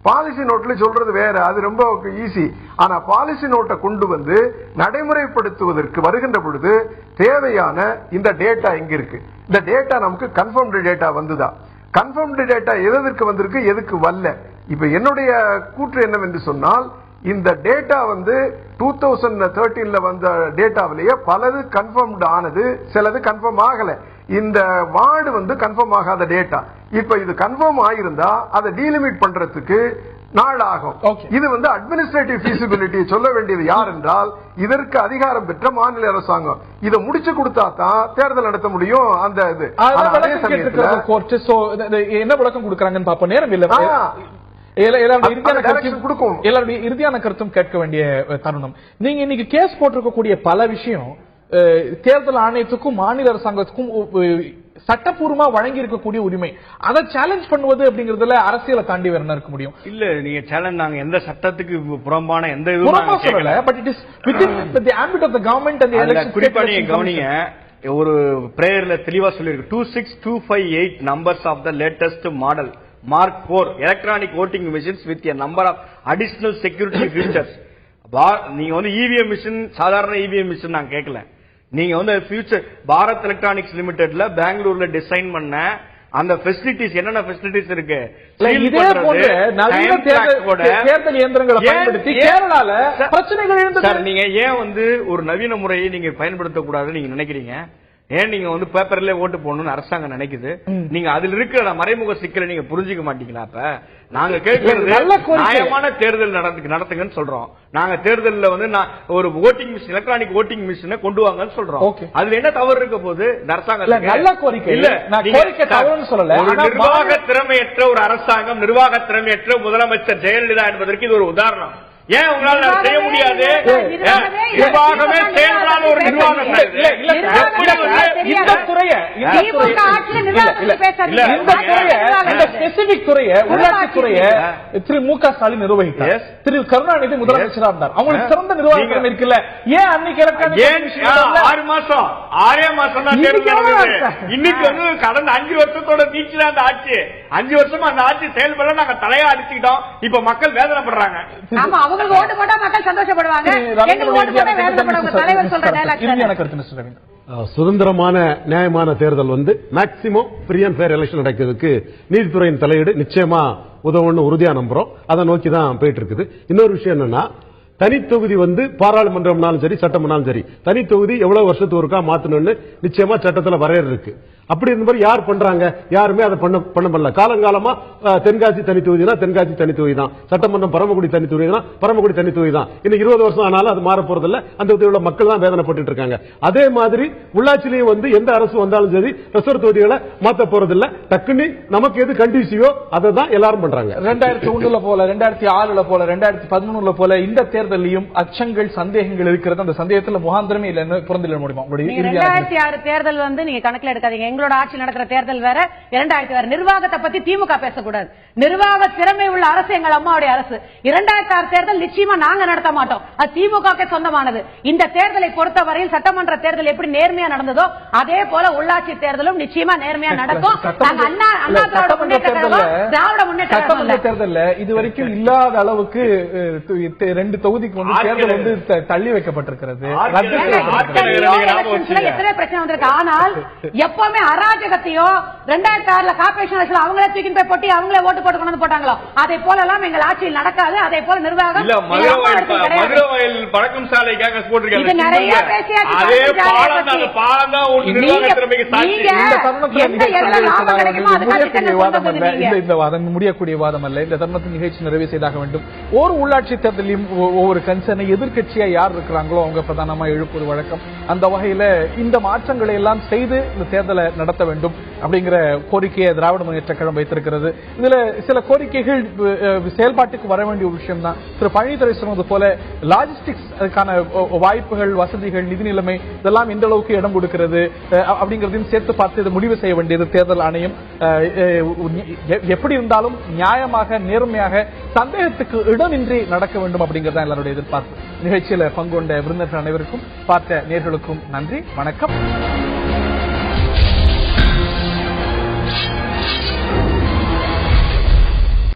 பாலிசி நோட்ல சொல்றது வேற, அது ரொம்ப ஈஸி. ஆனா பாலிசி நோட்டை கொண்டு நடைமுறைப்படுத்துவதற்கு வருகின்ற பொழுது தேவையான இந்த டேட்டா எங்க இருக்கு? இந்த டேட்டா நமக்கு கன்ஃபர்ம்டு டேட்டா வந்துதா? கன்ஃபர்ம்டு டேட்டா எதற்கு வந்திருக்கு, எதுக்கு வரல? இப்ப என்னுடைய கூற்று என்னவென்று சொன்னால், இந்த டேட்டா 2013 வந்த டேட்டாவிலேயே பலது கன்ஃபர்ம்டு ஆனது, சிலது கன்ஃபார்ம் ஆகல. இந்த வார்டு கன்ஃபார்ம் ஆகாத டேட்டா. இப்ப இது கன்ஃபார்ம் ஆயிருந்தா அதை டீலிமிட் பண்றதுக்கு நாள் ஆகும். இது அட்மினிஸ்ட்ரேட்டிவ் ஃபீசிபிலிட்டி சொல்ல வேண்டியது யார் என்றால் இதற்கு அதிகாரம் பெற்ற மாநில அரசாங்கம். இதை முடிச்சு கொடுத்தா தான் தேர்தல் நடத்த முடியும். அந்த இது என்ன விளக்கம் கொடுக்கறாங்கன்னு பாப்போம். நேரம் இல்ல, இறுதியான கருத்தும் கேட்க வேண்டிய தருணம். நீங்க இன்னைக்கு கேஸ் போட்டிருக்கக்கூடிய பல விஷயம் தேர்தல் ஆணையத்துக்கும் மாநில அரசாங்கத்துக்கும் சட்டப்பூர்வமா வழங்கி இருக்கக்கூடிய உரிமை. அதை சேலஞ்ச் பண்ணுவது அப்படிங்கறதுல அரசியலை தாண்டி வேற என்ன இருக்க முடியும்? இல்ல, நீங்க சேலஞ்ச் நாங்க எந்த சட்டத்துக்கு புறம்பான எந்த இதுவும் சொல்லல. But it is within the ambit of the government and the election. குறிப்பா நீங்க கவனிங்க, ஒரு பிரேயர்ல தெளிவா சொல்லிருக்கு, 26258 numbers of the latest model Mark 4 electronic voting machines with a number of additional security features. நீங்க EVM மிஷின், சாதாரண EVM மிஷின் நான் கேட்கல. நீங்க ஃபியூச்சர் பாரத் எலக்ட்ரானிக்ஸ் லிமிடெட்ல பெங்களூர்ல டிசைன் பண்ண அந்த ஃபெசிலிட்டிஸ், என்னென்ன ஃபெசிலிட்டிஸ் இருக்கு, இதே போன்ற நவீன தேர்தல் இயந்திரங்களை பயன்படுத்தி கேரளால பிரச்சனைகள் எழுந்து. சார், நீங்க ஏன் ஒரு நவீன முறையை நீங்க பயன்படுத்த கூடாதுன்னு நீங்க நினைக்கிறீங்க? ஏன் நீங்க பேப்பர்ல ஓட்டு போடணும்னு அரசாங்கம் நினைக்குது? நீங்க அதுல இருக்கிற மறைமுக சிக்கலை நீங்க புரிஞ்சுக்க மாட்டீங்களா? அப்ப நாங்க கேட்கிறது நியாயமான தேர்தல் நடத்துங்கன்னு சொல்றோம். நாங்க தேர்தல்ல ஒரு ஓட்டிங் மிஷின், எலக்ட்ரானிக் ஓட்டிங் மிஷினை கொண்டு வாங்கன்னு சொல்றோம். அதுல என்ன தவறு இருக்க போது? அரசாங்கம் நல்ல கோரிக்கை இல்ல, ஒரு நிர்வாக திறமையற்ற ஒரு அரசாங்கம், நிர்வாக திறமையற்ற முதலமைச்சர் ஜெயலலிதா என்பதற்கு இது ஒரு உதாரணம். ஏன் உங்களால செய்ய முடியாது? நிர்வாகமே செயல்படாத ஒரு நிர்வாகம். இந்த துறையை, உள்ளாட்சி துறையை திரு மு.க. ஸ்டாலின் நிர்வகித்தார். திரு கருணாநிதி முதலமைச்சராக இருந்தார். அவங்களுக்கு சிறந்த நிர்வாகம் இருக்குல்ல. ஏன் அன்னைக்கு 6 மாசம் 6 மாசம் தான் இன்னைக்கு கடந்த 5 வருஷத்தோட நீச்சு அந்த ஆட்சி. 5 வருஷமா அந்த ஆட்சி செயல்பட நாங்க தலையா அடிச்சுக்கிட்டோம். இப்ப மக்கள் வேதனைப்படுறாங்க. ஓட்டு போட்டா மக்கள் சந்தோஷப்படுவாங்க. சுதந்திரமான நியாயமான தேர்தல் maximum free and fair election நடக்கிறதுக்கு நீதித்துறையின் தலையீடு நிச்சயமா உதவுன்னு உறுதியா நம்புறோம். அதை நோக்கி தான் போயிட்டு இருக்குது. இன்னொரு விஷயம் என்னன்னா, தனித்தொகுதி பாராளுமன்றம்னாலும் சரி, சட்டம்னாலும் சரி, தனித்தொகுதி எவ்வளவு வருஷத்துக்கு ஒருக்கா மாத்தணும்னு நிச்சயமா சட்டத்தில் வரையறை இருக்கு. அப்படி இருந்த மாதிரி யார் பண்றாங்க? யாருமே அதை பண்ணல. காலங்காலமா தென்காசி தனித்தொகுதினா தென்காசி தனித்தொகுதி தான், சட்டமன்றம் பரமக்குடி தனித்தொகுதினா பரமக்குடி தனித்தொகுதி தான். இன்னும் 20 வருஷம் ஆனாலும் அது மாற போறதில்ல. அந்த தொகுதியோட மக்கள் தான் வேதனைப்பட்டு இருக்காங்க. அதே மாதிரி உள்ளாட்சியிலையும் எந்த அரசு வந்தாலும் சரி, ரிசர்வ் தொகுதிகளை மாத்த போறதில்ல. டக்குன்னு நமக்கு எது கண்டிசிவோ அதை தான் எல்லாரும் பண்றாங்க. 2001 போல, 2006 போல, 2013 போல இந்த தேர்தலையும் அச்சங்கள், சந்தேகங்கள் இருக்கிறது. அந்த சந்தேகத்தில் முகாந்திரமே இல்லைன்னு புறந்திட முடியுமா? 2006 தேர்தல் நீங்க கணக்கில் எடுக்காதீங்க. எங்களோட ஆட்சி நடக்கிற தேர்தல் வேற, 2000 வேற. நிர்வாகத்தை பத்தி திமுக பேசக்கூடாது. நிர்வாக திறமை உள்ள அரசு எங்கள் அம்மாவுடைய அரசு. 2006 தேர்தல் நிச்சயமா நாங்க நடத்த மாட்டோம். அது திமுக சொந்தமானது. இந்த தேர்தலை பொறுத்தவரையில் சட்டமன்ற தேர்தல் எப்படி நேர்மையா நடந்ததோ அதே போல உள்ளாட்சி தேர்தலும் நிச்சயமா நேர்மையா நடக்கும். திராவிட முன்னேற்ற தேர்தல் இதுவரைக்கும் இல்லாத அளவுக்கு 2 தொகுதிக்கு தேர்தல் தள்ளி வைக்கப்பட்டிருக்கிறது. எத்தனை பிரச்சனை வந்திருக்கு. ஆனால் எப்பவுமே அராஜகத்தையோ 2006 கார்பரேஷன் அவங்களே தூக்கி போய் போட்டி அவங்களே ஓட்டு போட்டு கொண்டு போட்டாங்களோ அதே போல எல்லாம் எங்கள் ஆட்சியில் நடக்காது. அதே போல நிர்வாகம் மதுரவாயல் பழக்கம் சாலைக்காக இது நிறைய பேசியாச்சு. அதே பாலம் தான் ஒரு நிர்வாக திறமைக்கு சாட்சி. இந்த வாதம் முடியக்கூடிய வாதம் அல்ல. இந்த தருணத்தில் நிகழ்ச்சி நிறைவு செய்தாக வேண்டும். ஒரு உள்ளாட்சி தேர்தலையும் ஒவ்வொரு கன்சர்னை எதிர்க்கட்சியா யார் இருக்கிறாங்களோ அவங்க பிரதானமா எழுப்புவது வழக்கம். அந்த வகையில இந்த மாற்றங்களை எல்லாம் செய்து இந்த தேர்தலை நடத்த வேண்டும் அப்படிங்கிற கோரிக்கையை திராவிட முன்னேற்ற கழகம் வைத்திருக்கிறது. இதுல சில கோரிக்கைகள் செயல்பாட்டுக்கு வர வேண்டிய ஒரு விஷயம் தான். திரு பழனிதுரை சொன்னது போல லாஜிஸ்டிக்ஸ் அதுக்கான வாய்ப்புகள், வசதிகள், நிதி நிலைமை இதெல்லாம் எந்த அளவுக்கு இடம் கொடுக்கிறது அப்படிங்கறதையும் சேர்த்து பார்த்து இதை முடிவு செய்ய வேண்டியது தேர்தல் ஆணையம். எப்படி இருந்தாலும் நியாயமாக, நேர்மையாக, சந்தேகத்துக்கு இடமின்றி நடக்க வேண்டும் அப்படிங்கறத எல்லாருடைய எதிர்பார்ப்பு. நிகழ்ச்சியில பங்கு கொண்ட விருந்தினர்கள் அனைவருக்கும், பார்த்த நேர்களுக்கும் நன்றி, வணக்கம்.